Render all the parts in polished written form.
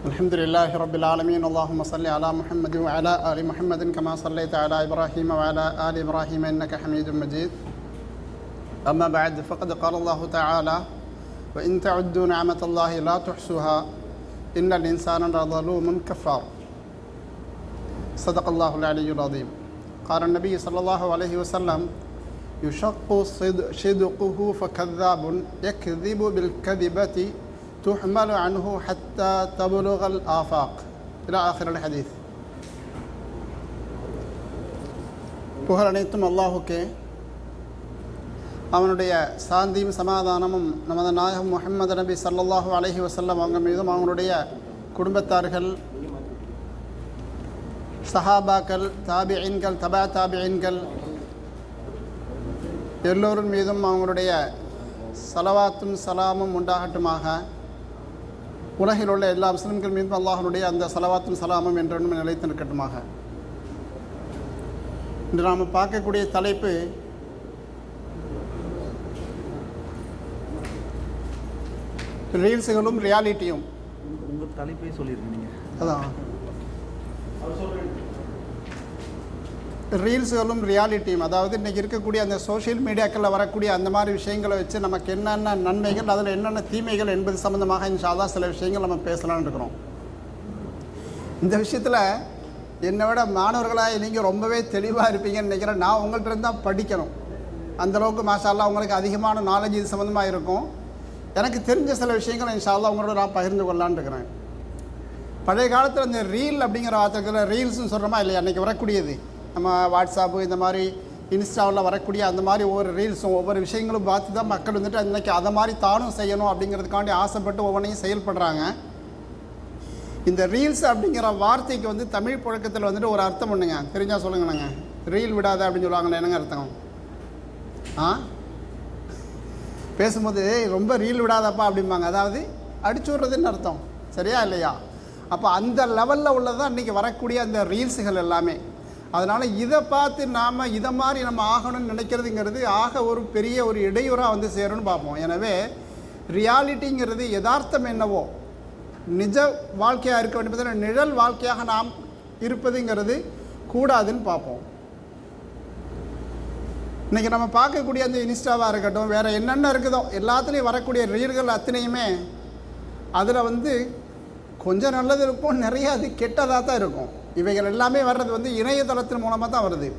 الحمد لله رب العالمين اللهم صل على محمد وعلى آل محمد كما صليت على إبراهيم وعلى آل إبراهيم إنك حميد مجيد أما بعد فقد قال الله تعالى وإن تعدوا نعمة الله لا تحصوها إن الإنسان لظلوم كفار صدق الله العلي العظيم قال النبي صلى الله عليه وسلم يشق صدقه فكذاب يكذب بالكذبة تحمل عنه حتى تبلغ الآفاق إلى آخر الحديث. புகழ் அனைத்தும் அல்லாஹுக்கே, அவனுடைய சாந்தியும் சமாதானமும் நமது நாயகம் முஹம்மது நபி ஸல்லல்லாஹு அலைஹி வஸல்லம் அவங்க மீதும் அவங்களுடைய குடும்பத்தார்கள், சஹாபாக்கள், தாபிஈன்கள், தபா தாபிஈன்கள் எல்லோரின் மீதும் அவங்களுடைய ஸலவாத்தும் சலாமும் உண்டாகட்டுமாக. உலகில் உள்ள எல்லா முஸ்லிம்கள் மீதும் அல்லாஹ்வுடைய அந்த ஸலவாத்தும் சலாமும் என்றென்றும் நிலைத்து நிற்கட்டுமாக. இன்று நாம் பார்க்கக்கூடிய தலைப்பு ரீல்ஸுகளும் ரியாலிட்டியும். உங்கள் தலைப்பே சொல்லியிருக்கீங்க. அதான் ரீல்ஸுகளும் ரியாலிட்டியும், அதாவது இன்றைக்கி இருக்கக்கூடிய அந்த சோஷியல் மீடியாக்களில் வரக்கூடிய அந்த மாதிரி விஷயங்களை வச்சு நமக்கு என்னென்ன நன்மைகள், அதில் என்னென்ன தீமைகள் என்பது சம்மந்தமாக இன்ஷா அல்லாஹ் சில விஷயங்கள் நம்ம பேசலான்னு இருக்கிறோம். இந்த விஷயத்தில் என்னை விட மாணவர்களாக நீங்கள் ரொம்பவே தெளிவாக இருப்பீங்கன்னு நினைக்கிறேன். நான் உங்கள்கிட்ட இருந்தால் படிக்கணும். அந்தளவுக்கு மாஷா அல்லாஹ் உங்களுக்கு அதிகமான நாலேஜ் இது சம்மந்தமாக இருக்கும். எனக்கு தெரிஞ்ச சில விஷயங்களை இன்ஷா அல்லாஹ் உங்களோட நான் பகிர்ந்து கொள்ளலான்னு இருக்கிறேன். பழைய காலத்தில் இந்த ரீல் அப்படிங்கிற வார்த்தைகளை ரீல்ஸ்னு சொல்கிறோமா இல்லையா, அன்றைக்கி வரக்கூடியது நம்ம வாட்ஸ்அப்பு இந்த மாதிரி இன்ஸ்டாவில் வரக்கூடிய அந்த மாதிரி ஒவ்வொரு ரீல்ஸும் ஒவ்வொரு விஷயங்களும் பார்த்து தான் மக்கள் வந்துட்டு அன்றைக்கி அதை மாதிரி தானும் செய்யணும் அப்படிங்கிறதுக்காண்டி ஆசைப்பட்டு ஒவ்வொன்றையும் செயல்படுறாங்க. இந்த ரீல்ஸ் அப்படிங்கிற வார்த்தைக்கு வந்து தமிழ் புழக்கத்தில் வந்துட்டு ஒரு அர்த்தம் ஒன்றுங்க, தெரிஞ்சால் சொல்லுங்கண்ணங்க. ரீல் விடாத அப்படின்னு சொல்லுவாங்கண்ணே, என்னங்க அர்த்தம்? பேசும்போது ரொம்ப ரீல் விடாதப்பா அப்படிம்பாங்க, அதாவது அடிச்சு விட்றதுன்னு அர்த்தம், சரியா இல்லையா? அப்போ அந்த லெவலில் உள்ளது தான் இன்றைக்கி வரக்கூடிய அந்த ரீல்ஸுகள் எல்லாமே. அதனால் இதை பார்த்து நாம் இதை மாதிரி நம்ம ஆகணும்னு நினைக்கிறதுங்கிறது ஆக ஒரு பெரிய ஒரு இடையூறாக வந்து சேரும்னு பார்ப்போம். எனவே ரியாலிட்டிங்கிறது யதார்த்தம் என்னவோ நிஜ வாழ்க்கையாக இருக்க வேண்டிய நிழல் வாழ்க்கையாக நாம் இருப்பதுங்கிறது கூடாதுன்னு பார்ப்போம். இன்றைக்கி நம்ம பார்க்கக்கூடிய அந்த இன்ஸ்டாவாக இருக்கட்டும், வேறு என்னென்ன இருக்குதோ எல்லாத்துலேயும் வரக்கூடிய ரீல்கள் அத்தனையுமே அதில் வந்து கொஞ்சம் நல்லது இருக்கும், நிறைய அது கெட்டதாக தான் இருக்கும். இவைகள் எல்லாமே வர்றது வந்து இணையதளத்தின் மூலமாக தான் வருது.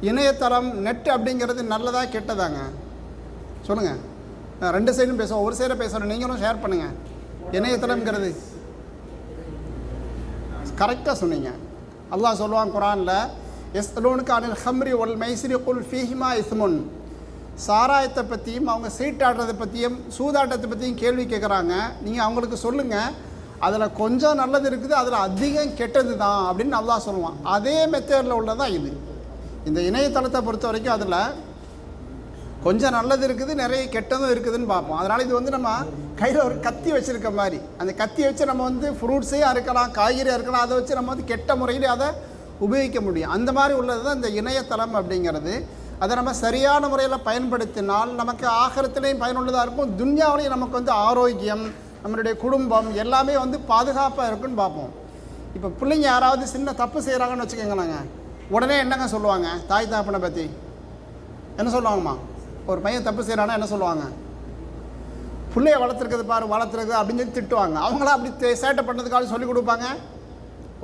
இணையதளம் நெட் அப்படிங்கிறது நல்லதா கெட்டதாங்க சொல்லுங்கள். ரெண்டு சைடும் பேசுவோம், ஒரு சைடை பேசுகிறோம், நீங்களும் ஷேர் பண்ணுங்கள். இணையதளம்ங்கிறது கரெக்டாக சொன்னீங்க. அல்லாஹ் சொல்லுவான் குரானில், யஸ்அலூனக அனில் ஹம்ரி வல் மைசிரி குல் ஃபீஹிமா இஸ்முன். சாராயத்தை பற்றியும் அவங்க சீட்டாடுறதை பற்றியும் சூதாட்டத்தை பற்றியும் கேள்வி கேட்குறாங்க. நீங்கள் அவங்களுக்கு சொல்லுங்கள், அதில் கொஞ்சம் நல்லது இருக்குது, அதில் அதிகம் கெட்டது தான் அப்படின்னு அல்லாஹ் சொல்லுவான். அதே மெத்தேடில் உள்ளதான் இது. இந்த இணையதளத்தை பொறுத்த வரைக்கும் அதில் கொஞ்சம் நல்லது இருக்குது, நிறைய கெட்டதும் இருக்குதுன்னு பார்ப்போம். அதனால் இது வந்து நம்ம கையில் ஒரு கத்தி வச்சுருக்க மாதிரி, அந்த கத்தியை வச்சு நம்ம வந்து ஃப்ரூட்ஸையும் அறுக்கலாம், காய்கறியாக இருக்கலாம், அதை வச்சு நம்ம வந்து கெட்ட முறையில் அதை உபயோகிக்க முடியும். அந்த மாதிரி உள்ளது தான் இந்த இணையதளம் அப்படிங்கிறது. அதை நம்ம சரியான முறையில் பயன்படுத்தினால் நமக்கு ஆகிரத்திலையும் பயனுள்ளதாக இருக்கும், துன்யாவிலையும் நமக்கு வந்து ஆரோக்கியம், நம்மளுடைய குடும்பம் எல்லாமே வந்து பாதுகாப்பாக இருக்குன்னு பார்ப்போம். இப்போ பிள்ளைங்க யாராவது சின்ன தப்பு செய்கிறாங்கன்னு வச்சுக்கோங்களாங்க, உடனே என்னங்க சொல்லுவாங்க? தாய் தாப்பனை பற்றி என்ன சொல்லுவாங்கம்மா? ஒரு பையன் தப்பு செய்கிறான்னா என்ன சொல்லுவாங்க? பிள்ளைய வளர்த்துருக்குது பாரு, வளர்த்துருக்கு அப்படின்னு சொல்லி திட்டுவாங்க. அவங்களாம் அப்படி சேட்டை பண்ணுறதுக்காக சொல்லிக் கொடுப்பாங்க.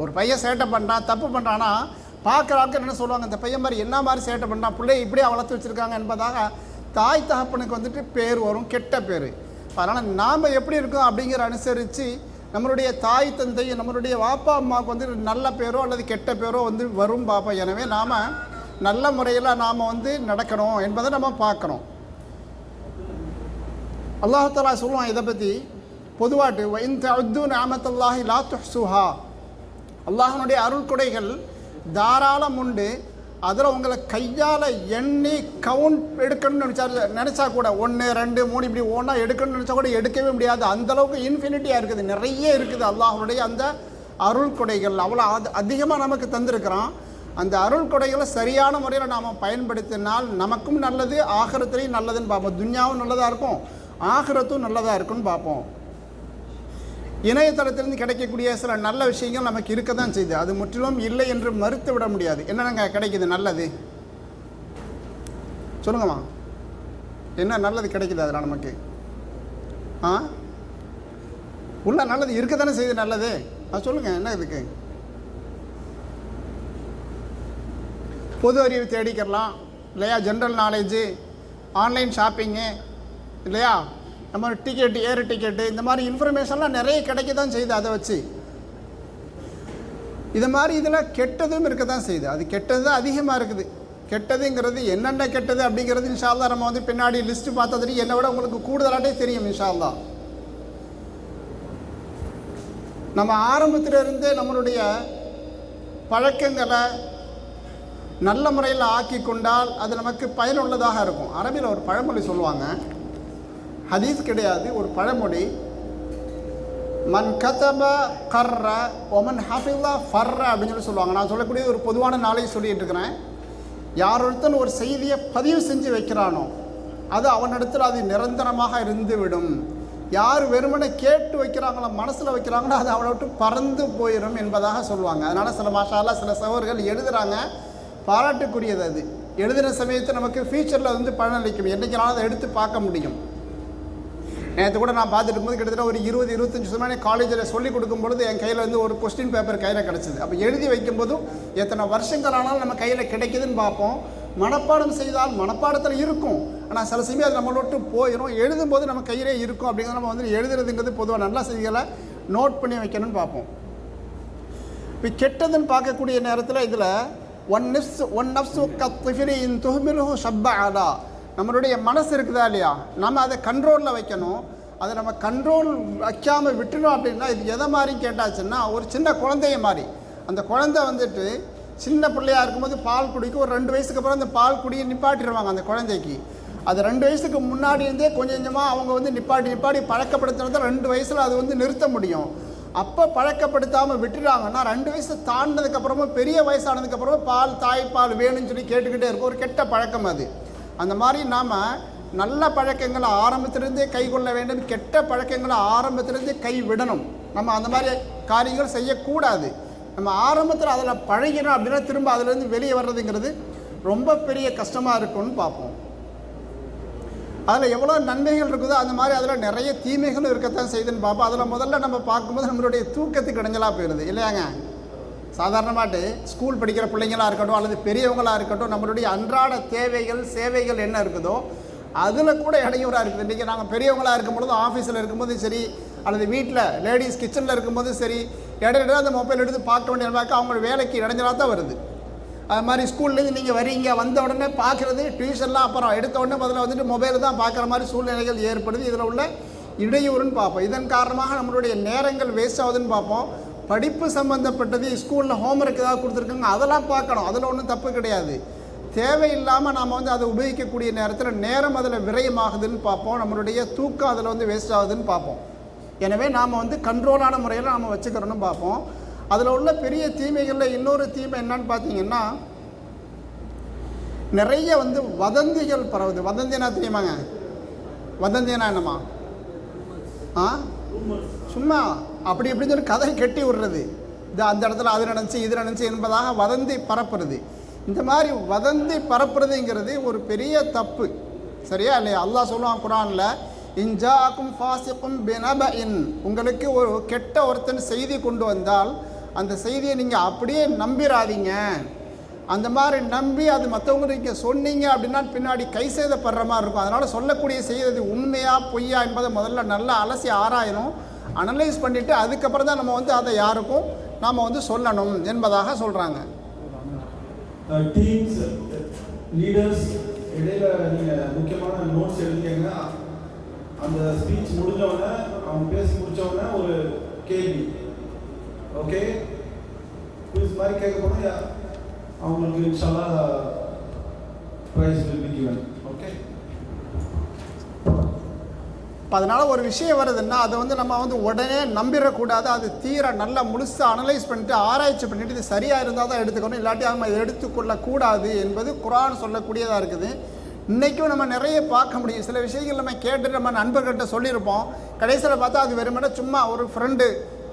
ஒரு பையன் சேட்டை பண்ணுறான், தப்பு பண்ணுறான்னா பார்க்குற ஆட்கள் என்ன சொல்லுவாங்க? இந்த பையன் மாதிரி என்ன மாதிரி சேட்டை பண்ணுறான், பிள்ளைய இப்படியே வளர்த்து வச்சுருக்காங்க என்பதாக தாய் தகப்பனுக்கு வந்துட்டு பேர் வரும், கெட்ட பேர். அதனால் நாம் எப்படி இருக்கோம் அப்படிங்கிற அனுசரித்து நம்மளுடைய தாய் தந்தை, நம்மளுடைய வாப்பா அம்மாவுக்கு வந்து நல்ல பேரோ அல்லது கெட்ட பேரோ வந்து வரும் பார்ப்போம். எனவே நாம் நல்ல முறையில் நாம் வந்து நடக்கணும் என்பதை நம்ம பார்க்கணும். அல்லாஹ் தஆலா சொல்லுவான் இதை பற்றி பொதுவாட்டு, வஇன் தஅது நிஅமத்தல்லாஹி லா துஹ்ஸுஹா. அல்லாஹ்வுடைய அருள் கொடைகள் தாராளம் உண்டு, அதில் உங்களை கையால் எண்ணி கவுண்ட் எடுக்கணும்னு நினச்சா கூட 1 2 3 இப்படி ஒன்றா எடுக்கணும்னு நினச்சா கூட எடுக்கவே முடியாது. அந்தளவுக்கு இன்ஃபினிட்டியாக இருக்குது, நிறைய இருக்குது. அல்லாஹ்வுடைய அந்த அருள் கொடைகள் அவ்வளோ அதிகமாக நமக்கு தந்திருக்கிறான். அந்த அருள் கொடைகளை சரியான முறையில் நாம் பயன்படுத்தினால் நமக்கும் நல்லது, ஆகிரத்திலையும் நல்லதுன்னு பார்ப்போம். துன்யாவும் நல்லதாக இருக்கும், ஆகிரத்தும் நல்லதாக இருக்குன்னு பார்ப்போம். இணையதளத்திலிருந்து கிடைக்கக்கூடிய சில நல்ல விஷயங்கள் நமக்கு இருக்க தான் செய்யுது. அது முற்றிலும் இல்லை என்று மறுத்து விட முடியாது. என்னங்க கிடைக்குது நல்லது சொல்லுங்கம்மா, என்ன நல்லது கிடைக்குது அதெல்லாம் நமக்கு? உள்ள நல்லது இருக்க தானே செய்யுது நல்லது. அது சொல்லுங்கள், என்ன இதுக்கு? பொது அறிவு தேடிக்கலாம் இல்லையா, ஜென்ரல் நாலேஜு, ஆன்லைன் ஷாப்பிங்கு இல்லையா, நம்ம டிக்கெட்டு, ஏர் டிக்கெட்டு, இந்த மாதிரி இன்ஃபர்மேஷன்லாம் நிறைய கிடைக்க தான் செய்யுது. அதை வச்சு இது மாதிரி இதில் கெட்டதும் இருக்க தான் செய்யுது. அது கெட்டது தான் அதிகமாக இருக்குது. கெட்டதுங்கிறது என்னென்ன கெட்டது அப்படிங்கிறது இன்ஷா அல்லாஹ் நம்ம வந்து பின்னாடி லிஸ்ட்டு பார்த்ததுக்கு என்னை விட உங்களுக்கு கூடுதலாட்டே தெரியும் இன்ஷா அல்லாஹ். நம்ம ஆரம்பத்திலிருந்தே நம்மளுடைய பழக்கங்களை நல்ல முறையில் ஆக்கி கொண்டால் அது நமக்கு பயனுள்ளதாக இருக்கும். அரபியில் ஒரு பழமொழி சொல்லுவாங்க, ஹதீஸ் கிடையாது, ஒரு பழமொழி, மன் கதப கர்ற ஒமன் ஹஃபில்லா ஃபர்ற அப்படின்னு சொல்லுவாங்க. நான் சொல்லக்கூடிய ஒரு பொதுவான நாளைக்கு சொல்லிகிட்டு இருக்கிறேன். யார் ஒருத்தன் ஒரு செய்தியை பதிவு செஞ்சு வைக்கிறானோ அது அவனிடத்தில் அது நிரந்தரமாக இருந்து விடும். யார் வெறுமனை கேட்டு வைக்கிறாங்களோ, மனசில் வைக்கிறாங்களோ, அது அவனை விட்டு பறந்து போயிடும் என்பதாக சொல்லுவாங்க. அதனால் சில மாஷால்லா சில சகோதரர்கள் எழுதுகிறாங்க, பாராட்டுக்குரியது. அது எழுதுகிற சமயத்தை நமக்கு ஃபியூச்சரில் வந்து பலனளிக்கும். என்றைக்குனாலும் அதை எடுத்து பார்க்க முடியும். நேற்று கூட நான் பார்த்துட்டு இருக்கும்போது கிட்டத்தட்ட ஒரு 20-25 வருஷமாக காலேஜில் சொல்லிக் கொடுக்கும்பொழுது என் கையில் வந்து ஒரு கொஸ்டின் பேப்பர் கையில் கிடச்சிது. அப்போ எழுதி வைக்கும்போதும் எத்தனை வருஷங்கள் ஆனாலும் நம்ம கையில் கிடைக்குதுன்னு பார்ப்போம். மனப்பாடம் செய்தால் மனப்பாடத்தில் இருக்கும், ஆனால் சில சமயம் அது நம்மளை விட்டு போயிடும். எழுதும்போது நம்ம கையிலே இருக்கும். அப்படிங்கிறத நம்ம வந்து எழுதுறதுங்கிறது பொதுவாக நல்ல செய்திகளை நோட் பண்ணி வைக்கணும்னு பார்ப்போம். இப்போ கெட்டதுன்னு பார்க்கக்கூடிய நேரத்தில் இதில் ஒன் நஃப்ஸு கத்திஃபிரி இன் துஹ்மிலுஹு ஷப்ப அலா, நம்மளுடைய மனசு இருக்குதா இல்லையா, நம்ம அதை கண்ட்ரோலில் வைக்கணும். அதை நம்ம கண்ட்ரோல் வைக்காமல் விட்டுணும். அப்படின்னா இது எதை மாதிரி கேட்டாச்சுன்னா, ஒரு சின்ன குழந்தைய மாதிரி. அந்த குழந்தை வந்துட்டு சின்ன பிள்ளையாக இருக்கும்போது பால் குடிக்கும். ஒரு 2 வயசுக்கு அப்புறம் அந்த பால் குடியை நிப்பாட்டிடுவாங்க அந்த குழந்தைக்கு. அது 2 வயசுக்கு முன்னாடி இருந்தே கொஞ்சம் கொஞ்சமாக அவங்க வந்து நிப்பாட்டி பழக்கப்படுத்தினதை 2 வயசில் அது வந்து நிறுத்த முடியும். அப்போ பழக்கப்படுத்தாமல் விட்டுறாங்கன்னா 2 வயசு தாண்டினதுக்கப்புறமா பெரிய வயசானதுக்கப்புறமா பால், தாய்ப்பால் வேணும்னு சொல்லி கேட்டுக்கிட்டே இருக்கும். ஒரு கெட்ட பழக்கம் அது. அந்த மாதிரி நாம் நல்ல பழக்கங்களை ஆரம்பத்திலிருந்தே கை கொள்ள வேண்டும், கெட்ட பழக்கங்களை ஆரம்பத்திலிருந்தே கை விடணும். நம்ம அந்த மாதிரி காரியங்கள் செய்யக்கூடாது. நம்ம ஆரம்பத்தில் அதில் பழகினோம் அப்படின்னா திரும்ப அதிலேருந்து வெளியே வர்றதுங்கிறது ரொம்ப பெரிய கஷ்டமாக இருக்கும்னு பார்ப்போம். அதில் எவ்வளோ நன்மைகள் இருக்குதோ அந்த மாதிரி அதில் நிறைய தீமைகளும் இருக்கத்தான் செய்யுதுன்னு பார்ப்போம். அதில் முதல்ல நம்ம பார்க்கும்போது நம்மளுடைய தூக்கத்துக்கு இடைஞ்சலாக போயிடுது இல்லையாங்க. சாதாரணமாட்டு ஸ்கூல் படிக்கிற பிள்ளைங்களாக இருக்கட்டும் அல்லது பெரியவங்களாக இருக்கட்டும், நம்மளுடைய அன்றாட தேவைகள் சேவைகள் என்ன இருக்குதோ அதில் கூட இடையூறாக இருக்குது. இன்றைக்கி நாங்கள் பெரியவங்களாக இருக்கும்பொழுது ஆஃபீஸில் இருக்கும்போது சரி, அல்லது வீட்டில் லேடிஸ் கிச்சனில் இருக்கும்போது சரி, இடையிட அந்த மொபைல் எடுத்து பார்க்க வேண்டிய பார்க்க அவங்க வேலைக்கு இடைஞ்சலாக தான் வருது. அது மாதிரி ஸ்கூல்லேருந்து நீங்கள் வரீங்க, வந்த உடனே பார்க்குறது, டியூஷன்லாம் அப்புறம் எடுத்த உடனே முதல்ல வந்துட்டு மொபைல் தான் பார்க்குற மாதிரி சூழ்நிலைகள் ஏற்படுது. இதில் உள்ள இடையூறுன்னு பார்ப்போம். இதன் காரணமாக நம்மளுடைய நேரங்கள் வேஸ்ட் ஆகுதுன்னு பார்ப்போம். படிப்பு சம்மந்தப்பட்டது ஸ்கூலில் ஹோம்ஒர்க் ஏதாவது கொடுத்துருக்காங்க, அதெல்லாம் பார்க்கணும், அதில் ஒன்றும் தப்பு கிடையாது. தேவையில்லாமல் நாம் வந்து அதை உபயோகிக்கக்கூடிய நேரத்தில் நேரம் அதில் விரயமாகுதுன்னு பார்ப்போம். நம்மளுடைய தூக்கம் அதில் வந்து வேஸ்ட் ஆகுதுன்னு பார்ப்போம். எனவே நாம் வந்து கண்ட்ரோலான முறையில் நாம் வச்சுக்கிறோன்னு பார்ப்போம். அதில் உள்ள பெரிய தீமைகளில் இன்னொரு தீமை என்னன்னு பார்த்தீங்கன்னா, நிறைய வந்து வதந்திகள் பரவுது. வதந்தினா தெரியுமாங்க? வதந்தினா என்னம்மா? சும்மா அப்படி இப்படின்னு சொல்லி கதை கட்டி விடுறது. இது அந்த இடத்துல அது நடந்துச்சு இது நடந்துச்சு என்பதாக வதந்தி பரப்புறது. இந்த மாதிரி வதந்தி பரப்புறதுங்கிறது ஒரு பெரிய தப்பு. சரியா இல்லையா? அல்லாஹ் சொல்லுவான் குர்ஆனில், இன்ஜாக்கும் ஃபாசிக்கும் பினபஇன், உங்களுக்கு ஒரு கெட்ட ஒருத்தன் செய்தி கொண்டு வந்தால் அந்த செய்தியை நீங்கள் அப்படியே நம்பிடாதீங்க. அந்த மாதிரி நம்பி அது மற்றவங்களுக்கு நீங்கள் சொன்னீங்க அப்படின்னா பின்னாடி கை செய்தப்படுற மாதிரி இருக்கும். அதனால் சொல்லக்கூடிய செய்தி உண்மையா பொய்யா என்பதை முதல்ல நல்லா அலசி ஆராயணும், அனலைஸ் பண்ணிவிட்டு அதுக்கப்புறம் தான் நம்ம வந்து அதை யாருக்கும் நாம் வந்து சொல்லணும் என்பதாக சொல்கிறாங்க. டீம்ஸ் லீடர்ஸ் இடையில நீங்கள் முக்கியமான நோட்ஸ் எழுதிங்க. அந்த ஸ்பீச் முடிஞ்சவொடனே அவங்க பேசி முடித்தவொடனே ஒரு கேள்வி, ஓகே குவிஸ் மாதிரி கேட்க போனால் அவங்களுக்கு இன்ஷால்லா prize will be given. Okay, இப்போ அதனால் ஒரு விஷயம் வருதுன்னா அதை வந்து நம்ம வந்து உடனே நம்பிடக்கூடாது. அது தீர நல்லா முழுசாக அனலைஸ் பண்ணிவிட்டு ஆராய்ச்சி பண்ணிவிட்டு இது சரியாக இருந்தால் தான் எடுத்துக்கணும், இல்லாட்டி நம்ம இதை எடுத்துக்கொள்ளக்கூடாது என்பது குர்ஆன் சொல்லக்கூடியதாக இருக்குது. இன்றைக்கும் நம்ம நிறைய பார்க்க முடியும். சில விஷயங்கள் நம்ம கேட்டு நம்ம நண்பர்கள்ட்ட சொல்லியிருப்போம், கடைசியில் பார்த்தா அது வெறுமனே சும்மா ஒரு ஃப்ரெண்டு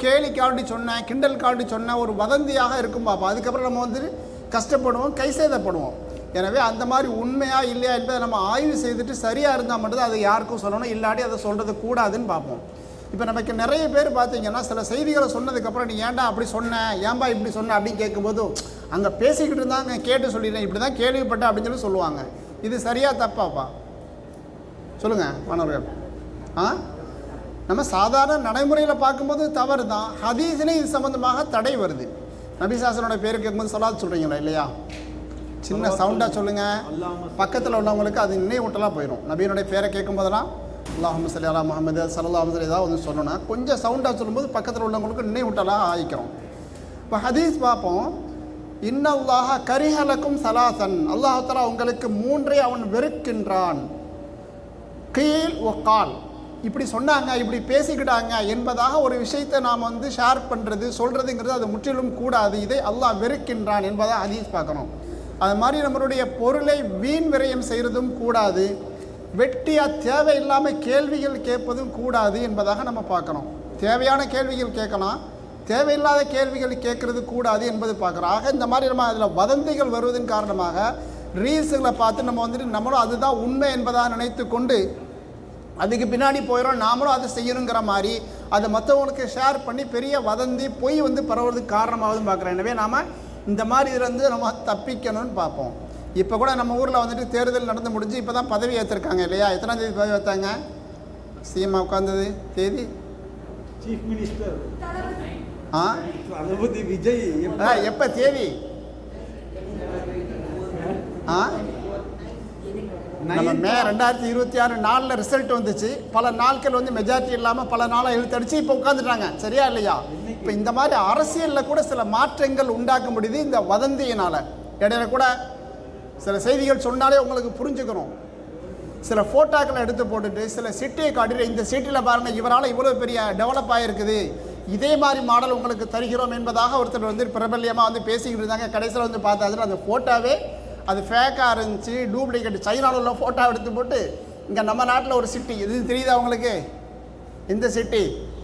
கேலிக்காண்டி சொன்னேன், கிண்டல்காண்டி சொன்ன ஒரு வதந்தியாக இருக்கும் பார்ப்போம். அதுக்கப்புறம் நம்ம வந்து கஷ்டப்படுவோம், கைசேதப்படுவோம். எனவே அந்த மாதிரி உண்மையாக இல்லையா என்பதை நம்ம ஆய்வு செய்துட்டு சரியாக இருந்தால் மட்டும்தான் அதை யாருக்கும் சொல்லணும், இல்லாட்டி அதை சொல்கிறது கூடாதுன்னு பார்ப்போம். இப்போ நமக்கு நிறைய பேர் பார்த்தீங்கன்னா சில செய்திகளை சொன்னதுக்கப்புறம் நீ ஏன்டா அப்படி சொன்னேன், ஏன்பா இப்படி சொன்ன அப்படின்னு கேட்கும்போது அங்கே பேசிக்கிட்டு இருந்தாங்க கேட்டு சொல்லிடுறேன், இப்படி தான் கேள்விப்பட்டேன் அப்படின்னு சொல்லி சொல்லுவாங்க. இது சரியாக தப்பாப்பா சொல்லுங்கள் மாணவர்கள்? நம்ம சாதாரண நடைமுறையில் பார்க்கும்போது தவறு தான். ஹதீஸிலே இது சம்மந்தமாக தடை வருது. நபிசாசனோட பேர் கேட்கும்போது சொல்லாது சொல்கிறீங்களா இல்லையா? சின்ன சவுண்டாக சொல்லுங்கள், பக்கத்தில் உள்ளவங்களுக்கு அது நினைவூட்டலாக போயிடும். நபியினுடைய பேரை கேட்கும் போதெல்லாம் அல்லாஹும்ம ஸல்லி அலா முஹம்மது ஸல்லல்லாஹு அலைஹி வஸல்லம் ஏதாவது வந்து சொல்லணும்னா கொஞ்சம் சவுண்டாக சொல்லும்போது பக்கத்தில் உள்ளவங்களுக்கு நினைவூட்டலாக ஆகிக்கிறோம். இப்போ ஹதீஸ் பார்ப்போம். இன்னல்லாஹ கரிஹலக்கும் சலாசன், அல்லாஹ் தஆலா உங்களுக்கு 3 அவன் வெறுக்கின்றான். கீல் ஒ கால், இப்படி சொன்னாங்க, இப்படி பேசிக்கிட்டாங்க என்பதாக ஒரு விஷயத்தை நாம் வந்து ஷேர் பண்ணுறது சொல்கிறதுங்கிறது அது முற்றிலும் கூடாது. இதை அல்லாஹ் வெறுக்கின்றான் என்பதாக ஹதீஸ் பார்க்கணும். அது மாதிரி நம்மளுடைய பொருளை வீண் விரயம் செய்கிறதும் கூடாது, வெட்டியாக தேவையில்லாமல் கேள்விகள் கேட்பதும் கூடாது என்பதாக நம்ம பார்க்கணும். தேவையான கேள்விகள் கேட்கலாம், தேவையில்லாத கேள்விகள் கேட்குறது கூடாது என்பது பார்க்குறோம். ஆக இந்த மாதிரி நம்ம அதில் வதந்திகள் வருவதன் காரணமாக ரீல்ஸுகளை பார்த்து நம்ம வந்துட்டு நம்மளும் அதுதான் உண்மை என்பதாக நினைத்து கொண்டு அதுக்கு பின்னாடி போயிடும், நாமளும் அதை செய்யணுங்கிற மாதிரி அதை மற்றவங்களுக்கு ஷேர் பண்ணி பெரிய வதந்தி பொய் வந்து பரவுறதுக்கு காரணமாகுதுன்னு பார்க்குறோம். எனவே நாம் இந்த மாதிரி இதுலேருந்து நம்ம தப்பிக்கணும்னு பார்ப்போம். இப்போ கூட நம்ம ஊரில் வந்துட்டு தேர்தல் நடந்து முடிஞ்சு இப்போ தான் பதவி ஏற்றிருக்காங்க இல்லையா? எத்தனாம் தேதி பதவி ஏற்றாங்க? சிஎம் உட்கார்ந்தது தேதி சீஃப் மினிஸ்டர் தளபதி விஜய் எப்போ தேதி? நம்ம மே 2026 நாளில் ரிசல்ட் வந்துச்சு. பல நாட்கள் வந்து மெஜாரிட்டி இல்லாமல் பல நாளாக இழுத்தடிச்சு இப்போ உட்காந்துட்டாங்க. சரியா இல்லையா? இப்போ இந்த மாதிரி அரசியலில் கூட சில மாற்றங்கள் உண்டாக்க முடியுது இந்த வதந்தியினால். இடையில கூட சில செய்திகள் சொன்னாலே உங்களுக்கு புரிஞ்சுக்கணும். சில ஃபோட்டோக்களை எடுத்து போட்டுட்டு சில சிட்டியை காட்டிட்டு இந்த சிட்டியில் பாருங்கள் இவரால் இவ்வளோ பெரிய டெவலப் ஆகிருக்குது, இதே மாதிரி மாடல் உங்களுக்கு தருகிறோம் என்பதாக ஒருத்தர் வந்து பிரபல்யமாக வந்து பேசிக்கிட்டு இருந்தாங்க. கடைசியில் வந்து பார்த்தாச்சுன்னா அந்த ஃபோட்டோவே அது ஃபேக்காக இருந்துச்சு, டூப்ளிகேட். சைனாவில் உள்ள ஃபோட்டோ எடுத்து போட்டு இங்கே நம்ம நாட்டில் ஒரு சிட்டி, இது தெரியுதா உங்களுக்கு? இந்த சிட்டி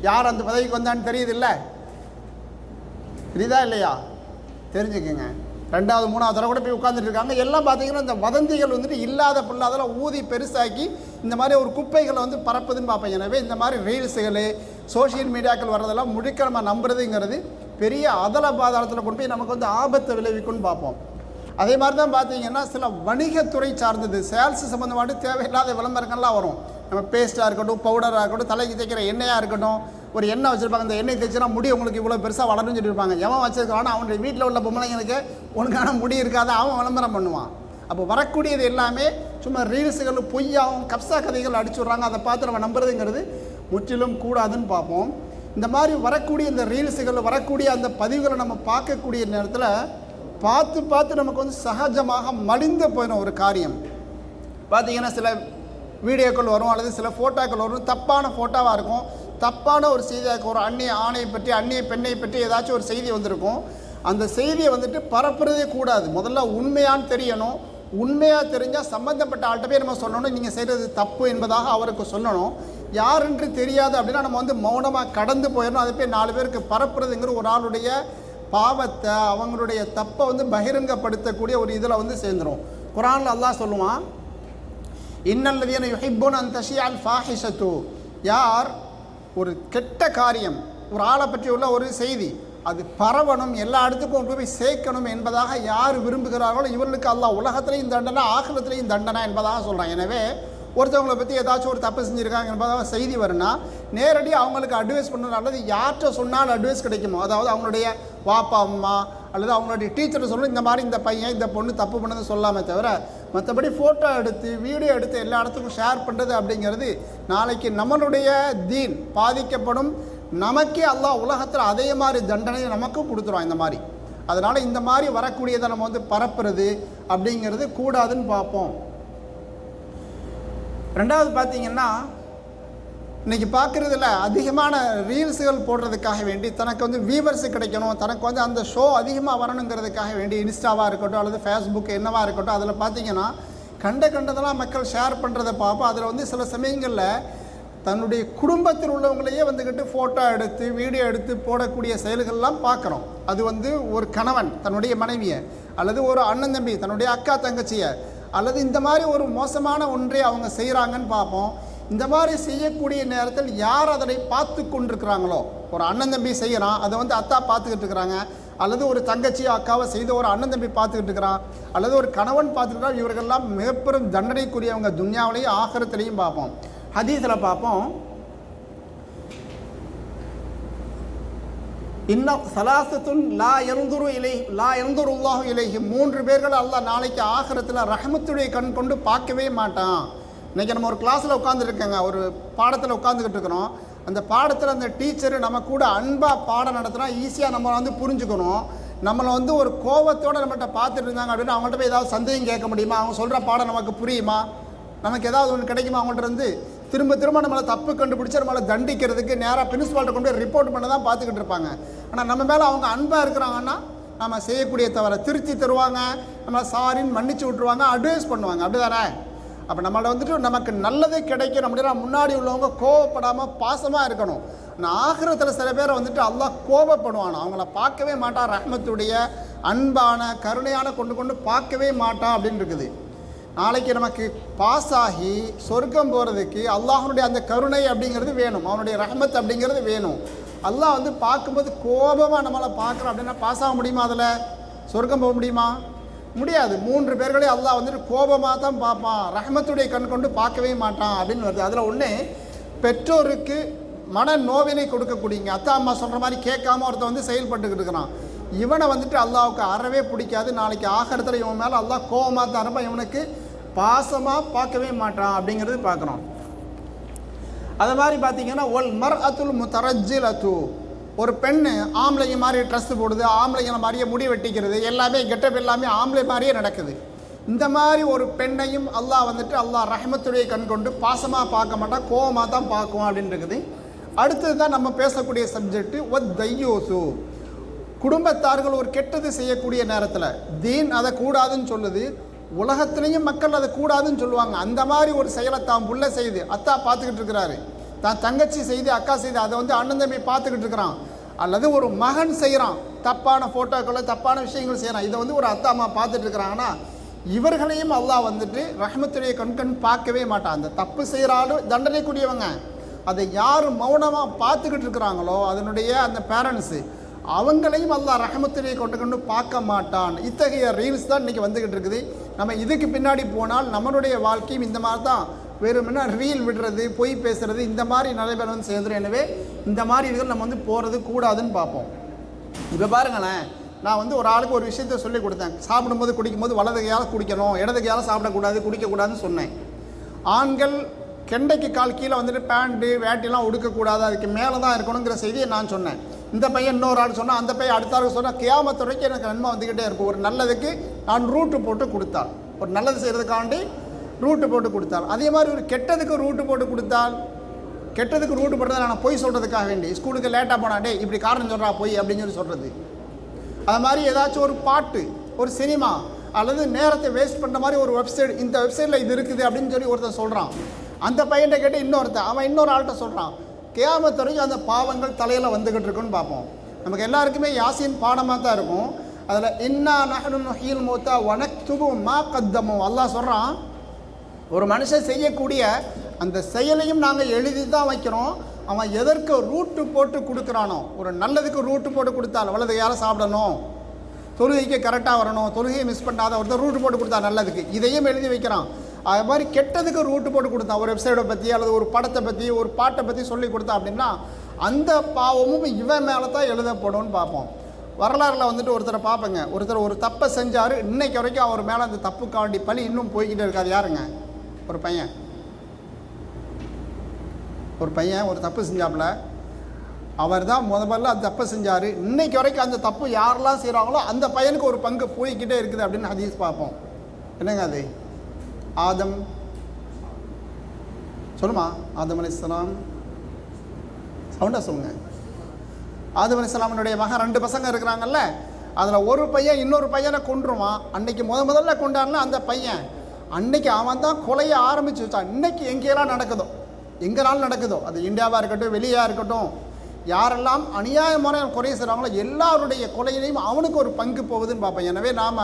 யார் அந்த பதவிக்கு வந்தான்னு தெரியுது இல்லை? தெரியுதா இல்லையா? தெரிஞ்சுக்கோங்க. 2வது 3வது தடவை கூட போய் உட்காந்துட்டு இருக்காங்க. எல்லாம் பார்த்தீங்கன்னா இந்த வதந்திகள் வந்துட்டு இல்லாத பொருளாதெல்லாம் ஊதி பெருசாக்கி இந்த மாதிரி ஒரு குப்பைகளை வந்து பரப்புதுன்னு பார்ப்பேன். எனவே இந்த மாதிரி ரீல்ஸுகள் சோஷியல் மீடியாக்கள் வர்றதெல்லாம் முழுக்க நம்ம நம்புறதுங்கிறது பெரிய அதல பாதாளத்தில் கொண்டு போய் நமக்கு வந்து ஆபத்தை விளைவிக்கும்னு பார்ப்போம். அதே மாதிரி தான் பார்த்தீங்கன்னா சில வணிகத்துறை சார்ந்தது சேல்ஸ் சம்மந்தமாட்டு தேவையில்லாத விளம்பரங்கள்லாம் வரும். நம்ம பேஸ்ட்டாக இருக்கட்டும், பவுடராக இருக்கட்டும், தலைக்கு தைக்கிற எண்ணெயாக இருக்கட்டும். ஒரு எண்ணெய் வச்சுருப்பாங்க, அந்த எண்ணெய் தைச்சினா முடி உங்களுக்கு இவ்வளோ பெருசாக வளரும்னு சொல்லியிருப்பாங்க. எவன் வச்சுருக்கானோ அவனுடைய வீட்டில் உள்ள பொம்பளைங்களுக்கு உனக்கான முடி இருக்காத அவன் விளம்பரம் பண்ணுவான். அப்போ வரக்கூடியது எல்லாமே சும்மா ரீல்ஸுகள் பொய்யாகவும் கப்சா கதைகள் அடிச்சு விட்றாங்க. அதை பார்த்து நம்ம நம்புறதுங்கிறது முற்றிலும் கூடாதுன்னு பார்ப்போம். இந்த மாதிரி வரக்கூடிய இந்த ரீல்ஸுகள் வரக்கூடிய அந்த பதிவுகளை நம்ம பார்க்கக்கூடிய நேரத்தில் பார்த்து பார்த்து நமக்கு வந்து சகஜமாக மடிந்து போயிடும் ஒரு காரியம். பார்த்தீங்கன்னா சில வீடியோக்கள் வரும் அல்லது சில ஃபோட்டோக்கள் வரும், தப்பான ஃபோட்டோவாக இருக்கும், தப்பான ஒரு செய்தியாக ஒரு அந்நிய ஆணையை பற்றி அந்நிய பெண்ணை பற்றி ஏதாச்சும் ஒரு செய்தி வந்திருக்கும். அந்த செய்தியை வந்துட்டு பரப்புறதே கூடாது. முதல்ல உண்மையான்னு தெரியணும். உண்மையாக தெரிஞ்சால் சம்மந்தப்பட்ட ஆள்கிட்ட போய் நம்ம சொல்லணும், நீங்கள் செய்கிறது தப்பு என்பதாக அவருக்கு சொல்லணும். யாருன்று தெரியாது அப்படின்னா நம்ம வந்து மௌனமாக கடந்து போயிடணும். அதை போய் 4 பேருக்கு பரப்புறதுங்கிற ஒரு ஆளுடைய பாவத்தை அவங்களுடைய தப்பை வந்து பகிரங்கப்படுத்தக்கூடிய ஒரு இதில் வந்து சேர்ந்துடும். குர்ஆனில் அல்லாஹ் சொல்லுவான், இன்னல்லதீன யுஹிப்பூன அன் தஷியல் ஃபாஹிஷத்து, யார் ஒரு கெட்ட காரியம் ஒரு ஆளை பற்றி உள்ள ஒரு செய்தி அது பரவணும், எல்லா இடத்துக்கும் கொண்டு போய் சேர்க்கணும் என்பதாக யார் விரும்புகிறார்களோ இவர்களுக்கு அல்லாஹ் உலகத்திலையும் தண்டனை ஆகிரத்திலையும் தண்டனை என்பதாக சொல்கிறான். எனவே ஒருத்தவங்களை பற்றி ஏதாச்சும் ஒரு தப்பு செஞ்சுருக்காங்க என்பதாக செய்தி வரும்னா நேரடியாக அவங்களுக்கு அட்வைஸ் பண்ணணும். அல்லது யார்கிட்ட சொன்னாலும் அட்வைஸ் கிடைக்குமோ, அதாவது அவங்களுடைய வாப்பா அம்மா அல்லது அவங்களுடைய டீச்சரை சொல்லணும், இந்த மாதிரி இந்த பையன் இந்த பொண்ணு தப்பு பண்ணது சொல்லாமே தவிர மற்றபடி ஃபோட்டோ எடுத்து வீடியோ எடுத்து எல்லா இடத்துக்கும் ஷேர் பண்ணுறது அப்படிங்கிறது நாளைக்கு நம்மளுடைய தீன் பாதிக்கப்படும். நமக்கே அல்லாஹ் உலகத்தில் அதே மாதிரி தண்டனையை நமக்கும் கொடுத்துருவான் இந்த மாதிரி. அதனால் இந்த மாதிரி வரக்கூடியதை நம்ம வந்து பரப்புறது அப்படிங்கிறது கூடாதுன்னு பார்ப்போம். 2வது பார்த்தீங்கன்னா இன்றைக்கி பார்க்குறதுல அதிகமான ரீல்ஸுகள் போடுறதுக்காக வேண்டி தனக்கு வந்து வியூவர்ஸ் கிடைக்கணும், தனக்கு வந்து அந்த ஷோ அதிகமாக வரணுங்கிறதுக்காக வேண்டி இன்ஸ்டாவாக இருக்கட்டும் அல்லது ஃபேஸ்புக் என்னவாக இருக்கட்டும் அதில் பார்த்தீங்கன்னா கண்டதெல்லாம் மக்கள் ஷேர் பண்ணுறதை பார்ப்போம். அதில் வந்து சில சமயங்களில் தன்னுடைய குடும்பத்தில் உள்ளவங்களையே வந்துக்கிட்டு ஃபோட்டோ எடுத்து வீடியோ எடுத்து போடக்கூடிய செயல்கள்லாம் பார்க்குறோம். அது வந்து ஒரு கணவன் தன்னுடைய மனைவியை, அல்லது ஒரு அண்ணன் தம்பி தன்னுடைய அக்கா தங்கச்சியை, அல்லது இந்த மாதிரி ஒரு மோசமான ஒன்றை அவங்க செய்கிறாங்கன்னு பார்ப்போம். இந்த மாதிரி செய்யக்கூடிய நேரத்தில் யார் அதனை பார்த்து கொண்டிருக்கிறாங்களோ, ஒரு அண்ணன் தம்பி செய்கிறான், அதை வந்து அத்தா பார்த்துக்கிட்டு இருக்கிறாங்க, அல்லது ஒரு தங்கச்சியோ அக்காவை செய்த ஒரு அண்ணன் தம்பி பார்த்துக்கிட்டு இருக்கிறான், அல்லது ஒரு கணவன் பார்த்துக்கிட்டா, இவர்கள்லாம் மிகப்பெரும் தண்டனைக்குரியவங்க துன்யாவிலையும் ஆகிரத்திலையும் பார்ப்போம். ஹதீஸில் பார்ப்போம், இன்னும் சலாசத்துன் லா யன்துருல்லாஹு இலைஹி, 3 பேர்கள் அல்லாஹ் நாளைக்கு ஆகிரத்தில் ரஹமத்துடைய கண் கொண்டு பார்க்கவே மாட்டான். இன்றைக்கி நம்ம ஒரு கிளாஸில் உட்காந்துருக்கோங்க, ஒரு பாடத்தில் உட்காந்துக்கிட்டு இருக்கிறோம். அந்த பாடத்தில் அந்த டீச்சரு நம்ம கூட அன்பாக பாடம் நடத்துனா ஈஸியாக நம்ம வந்து புரிஞ்சுக்கணும். நம்மளை வந்து ஒரு கோபத்தோடு நம்மகிட்ட பார்த்துட்டு இருந்தாங்க அப்படின்னா அவங்கள்ட்ட போய் ஏதாவது சந்தேகம் கேட்க முடியுமா? அவங்க சொல்கிற பாடம் நமக்கு புரியுமா? நமக்கு ஏதாவது ஒன்று கிடைக்குமா? அவங்கள்ட்ட இருந்து திரும்ப நம்மளை தப்பு கண்டுபிடிச்சி நம்மளை தண்டிக்கிறதுக்கு நேராக பிரின்சிபால்கிட்ட கொண்டு போய் ரிப்போர்ட் பண்ண தான் பார்த்துக்கிட்டு இருப்பாங்க. ஆனால் நம்ம மேலே அவங்க அன்பாக இருக்கிறாங்கன்னா நம்ம செய்யக்கூடிய தவிர திருத்தி தருவாங்க, நம்மளை சாரின்னு மன்னிச்சு விட்ருவாங்க, அட்வைஸ் பண்ணுவாங்க. அப்படி தானே? அப்போ நம்மளை வந்துட்டு நமக்கு நல்லதே கிடைக்கணும் அப்படின்னா முன்னாடி உள்ளவங்க கோவப்படாமல் பாசமாக இருக்கணும். நான் ஆகிரத்தில் சில பேரை வந்துட்டு அல்லாஹ் கோபப்படுவான், அவங்கள பார்க்கவே மாட்டான், ரஹ்மத்துடைய அன்பான கருணையான கொண்டு பார்க்கவே மாட்டான் அப்படின்னு இருக்குது. நாளைக்கு நமக்கு பாஸ் ஆகி சொர்க்கம் போகிறதுக்கு அல்லாஹனுடைய அந்த கருணை அப்படிங்கிறது வேணும், அவனுடைய ரஹ்மத் அப்படிங்கிறது வேணும். அல்லாஹ் வந்து பார்க்கும்போது கோபமாக நம்மளை பார்க்குறோம் அப்படின்னா பாஸ் ஆக முடியுமா? அதில் சொர்க்கம் போக முடியுமா? முடியாது. 3 பேர்களே அல்லாஹ் வந்துட்டு கோபமாக தான் பார்ப்பான், ரஹ்மத்துடைய கண் கொண்டு பார்க்கவே மாட்டான் அப்படின்னு வருது. அதில் ஒன்று, பெற்றோருக்கு மன நோவினை கொடுக்கக்கூடியங்க, அத்தா அம்மா சொல்கிற மாதிரி கேட்காம ஒருத்தன் வந்து செயல்பட்டுக்கிட்டு இருக்கிறான், இவனை வந்துட்டு அல்லாஹ்வுக்கு அறவே பிடிக்காது. நாளைக்கு ஆகிரத்தில் இவன் மேலே அல்லாஹ் கோபமாக தான் இருப்பான், இவனுக்கு பாசமாக பார்க்கவே மாட்டான் அப்படிங்கிறது பார்க்குறோம். அது மாதிரி பார்த்தீங்கன்னா ஒல் மர்அத்துல் முத்தரஜ்ஜிலத்து, ஒரு பெண்ணு ஆம்பளைங்க மாதிரி ட்ரெஸ்ஸு போடுது, ஆம்பளைங்களை மாதிரியே முடி வெட்டிக்கிறது, எல்லாமே கெட்டப் எல்லாமே ஆம்பளை மாதிரியே நடக்குது. இந்த மாதிரி ஒரு பெண்ணையும் அல்லாஹ் வந்துட்டு அல்லாஹ் ரஹ்மத்துடைய கண் கொண்டு பாசமாக பார்க்க மாட்டான், கோபமாக தான் பார்க்குவோம் அப்படின்னு இருக்குது. அடுத்தது தான் நம்ம பேசக்கூடிய சப்ஜெக்டு ஒத் தையூசு, குடும்பத்தார்கள் ஒரு கெட்டது செய்யக்கூடிய நேரத்தில் தீன் அதை கூடாதுன்னு சொல்லுது, உலகத்துலேயும் மக்கள் அதை கூடாதுன்னு சொல்லுவாங்க. அந்த மாதிரி ஒரு செயலை தான் புள்ள செய்து அத்தா பார்த்துக்கிட்டு இருக்கிறாரு, தான் தங்கச்சி செய்து அக்கா செய்து அதை வந்து அண்ணன் தம்பி பார்த்துக்கிட்டு இருக்கிறான், அல்லது ஒரு மகன் செய்கிறான், தப்பான ஃபோட்டோக்களை தப்பான விஷயங்கள் செய்கிறான், இதை வந்து ஒரு அத்தா அம்மா பார்த்துட்டு இருக்கிறாங்கன்னா இவர்களையும் அல்லாஹ் வந்துட்டு ரஹ்மத்துடைய கண் பார்க்கவே மாட்டான். அந்த தப்பு செய்கிறாலும் தண்டனைக்குரியவங்க, அதை யார் மௌனமாக பார்த்துக்கிட்டு இருக்கிறாங்களோ அதனுடைய அந்த பேரண்ட்ஸு அவங்களையும் அல்லாஹ் ரஹ்மத்துடைய கொண்டு பார்க்க மாட்டான். இத்தகைய ரீல்ஸ் தான் இன்றைக்கி வந்துக்கிட்டு இருக்குது. நம்ம இதுக்கு பின்னாடி போனால் நம்மளுடைய வாழ்க்கையும் இந்த மாதிரி தான், வெறும்னா ரீல் விடுறது, பொய் பேசுகிறது, இந்த மாதிரி நிறைய பேர் வந்து சேர்ந்துடும். எனவே இந்த மாதிரி இதுகள் நம்ம வந்து போகிறது கூடாதுன்னு பார்ப்போம். இப்போ பாருங்களேன், நான் வந்து ஒரு ஆளுக்கு ஒரு விஷயத்த சொல்லி கொடுத்தேன், சாப்பிடும்போது குடிக்கும்போது வலது கையால் குடிக்கணும், இடது கையால் சாப்பிடக்கூடாது, குடிக்கக்கூடாதுன்னு சொன்னேன். ஆண்கள் கெண்டைக்கு கால் கீழே வந்துட்டு பேண்ட்டு வேட்டிலாம் உடுக்கக்கூடாது, அதுக்கு மேலே தான் இருக்கணுங்கிற செய்தியை நான் சொன்னேன். இந்த பையன் இன்னொரு ஆள் சொன்னால், அந்த பையன் அடுத்த ஆளுக்கு சொன்னால், கியாமத்து வரைக்கும் எனக்கு நன்மை வந்துக்கிட்டே இருக்கும். ஒரு நல்லதுக்கு நான் ரூட்டு போட்டு கொடுத்தால், ஒரு நல்லது செய்கிறதுக்காண்டி ரூட்டு போட்டு கொடுத்தால், அதே மாதிரி ஒரு கெட்டதுக்கு ரூட்டு போட்டு கொடுத்தால், கெட்டதுக்கு ரூட்டு போட்டதை நான் பொய் சொல்கிறதுக்காக வேண்டி ஸ்கூலுக்கு லேட்டாக போனாடே இப்படி காரணம் சொல்கிறா பொய் அப்படின்னு சொல்லி சொல்கிறது. அது மாதிரி ஏதாச்சும் ஒரு பாட்டு, ஒரு சினிமா, அல்லது நேரத்தை வேஸ்ட் பண்ணுற மாதிரி ஒரு வெப்சைட், இந்த வெப்சைட்டில் இது இருக்குது அப்படின்னு சொல்லி ஒருத்தர் சொல்கிறான், அந்த பையன்கிட்ட கேட்டு இன்னொருத்தன் அவன் இன்னொரு ஆள்கிட்ட சொல்கிறான், கியாமத்து வரைக்கும் அந்த பாவங்கள் தலையில் வந்துக்கிட்டு இருக்குன்னு பார்ப்போம். நமக்கு எல்லாருக்குமே யாசின் பாடமாக தான் இருக்கும். அதில் இன்னா நஹ்னு நுஹ்யில் மௌத்தா வனக்துபு மா கத்தமு, அல்லாஹ் சொல்கிறான், ஒரு மனுஷன் செய்யக்கூடிய அந்த செயலையும் நாங்கள் எழுதி தான் வைக்கிறோம். அவன் எதற்கு ரூட்டு போட்டு கொடுக்குறானோ, ஒரு நல்லதுக்கு ரூட்டு போட்டு கொடுத்தால், வலது யாரை சாப்பிடணும், தொழுகைக்கு கரெக்டாக வரணும், தொழுகையை மிஸ் பண்ணாத ஒருத்தர் ரூட்டு போட்டு கொடுத்தா நல்லதுக்கு, இதையும் எழுதி வைக்கிறான். அது மாதிரி கெட்டதுக்கு ரூட்டு போட்டு கொடுத்தான், ஒரு வெப்சைட்டை பற்றி அல்லது ஒரு படத்தை பற்றி ஒரு பாட்டை பற்றி சொல்லி கொடுத்தான் அப்படின்னா அந்த பாவமும் இவன் மேலே தான் எழுதப்படும்னு பார்ப்போம். வரலாறில் வந்துட்டு ஒருத்தரை பார்ப்பேங்க, ஒருத்தர் ஒரு தப்பை செஞ்சார், இன்னைக்கு வரைக்கும் அவர் மேலே அந்த தப்புக்காண்டி பழி இன்னும் போய்கிட்டே இருக்காது. யாருங்க? ஒரு பையன் ஒரு தப்பு செஞ்சாப்புல, அவர் தான் முதல்ல அந்த தப்பை செஞ்சார், இன்னைக்கு வரைக்கும் அந்த தப்பு யாரெல்லாம் செய்கிறாங்களோ அந்த பையனுக்கு ஒரு பங்கு போய்கிட்டே இருக்குது அப்படின்னு ஹதீஸ் பார்ப்போம். என்னங்க அது? ஆதம், சொல்லுமா, ஆதம் அலைஹிஸ்ஸலாம், சவுண்டாக சொல்லுங்க. ஆதம் அலைஹிஸ்ஸலாமுடைய மகன் 2 பசங்க இருக்கிறாங்கல்ல, அதில் ஒரு பையன் இன்னொரு பையனை கொன்றுவான். அன்னைக்கு முதல்ல கொண்டாடல அந்த பையன், அன்னைக்கு அவன் தான் கொலைய ஆரம்பித்து வச்சான். இன்னைக்கு எங்கேயெல்லாம் நடக்குதோ, எங்கேனாலும் நடக்குதோ, அது இந்தியாவாக இருக்கட்டும், வெளியாக இருக்கட்டும், யாரெல்லாம் அநியாயமான கொலை செய்கிறாங்களோ எல்லாருடைய கொலையிலையும் அவனுக்கு ஒரு பங்கு போகுதுன்னு பார்ப்போம். எனவே நாம்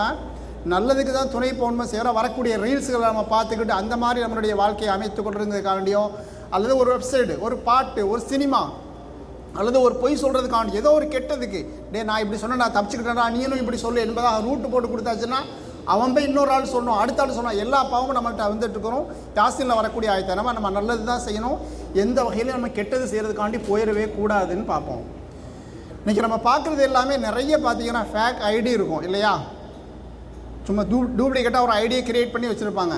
நல்லதுக்கு தான் துணை போகணுமோ செய்கிறோம். வரக்கூடிய ரீல்ஸுகளை நம்ம பார்த்துக்கிட்டு அந்த மாதிரி நம்மளுடைய வாழ்க்கையை அமைத்து கொண்டிருந்ததுக்காண்டியோ, அல்லது ஒரு வெப்சைட்டு, ஒரு பாட்டு, ஒரு சினிமா, அல்லது ஒரு பொய் சொல்கிறதுக்காண்டி ஏதோ ஒரு கெட்டதுக்கு, நான் இப்படி சொன்னேன், நான் தப்பிச்சுக்கிட்டேன்னா நீனும் இப்படி சொல்லு என்பதாக ரூட்டு போட்டு கொடுத்தாச்சுன்னா அவன் போய் இன்னொரு ஆள் சொல்லணும், அடுத்த ஆள் சொன்னால் எல்லா பாவமும் நம்மள்கிட்ட வந்துட்டு இருக்கிறோம். யாசினில் வரக்கூடிய ஆயத்தனமாக நம்ம நல்லது தான் செய்யணும், எந்த வகையிலும் நம்ம கெட்டது செய்கிறதுக்காண்டி போயிடவே கூடாதுன்னு பார்ப்போம். இன்றைக்கி நம்ம பார்க்குறது எல்லாமே நிறைய பார்த்திங்கன்னா ஃபேக் ஐடி இருக்கும் இல்லையா? சும்மா டூப்ளிகேட்டாக ஒரு ஐடியை க்ரியேட் பண்ணி வச்சுருப்பாங்க.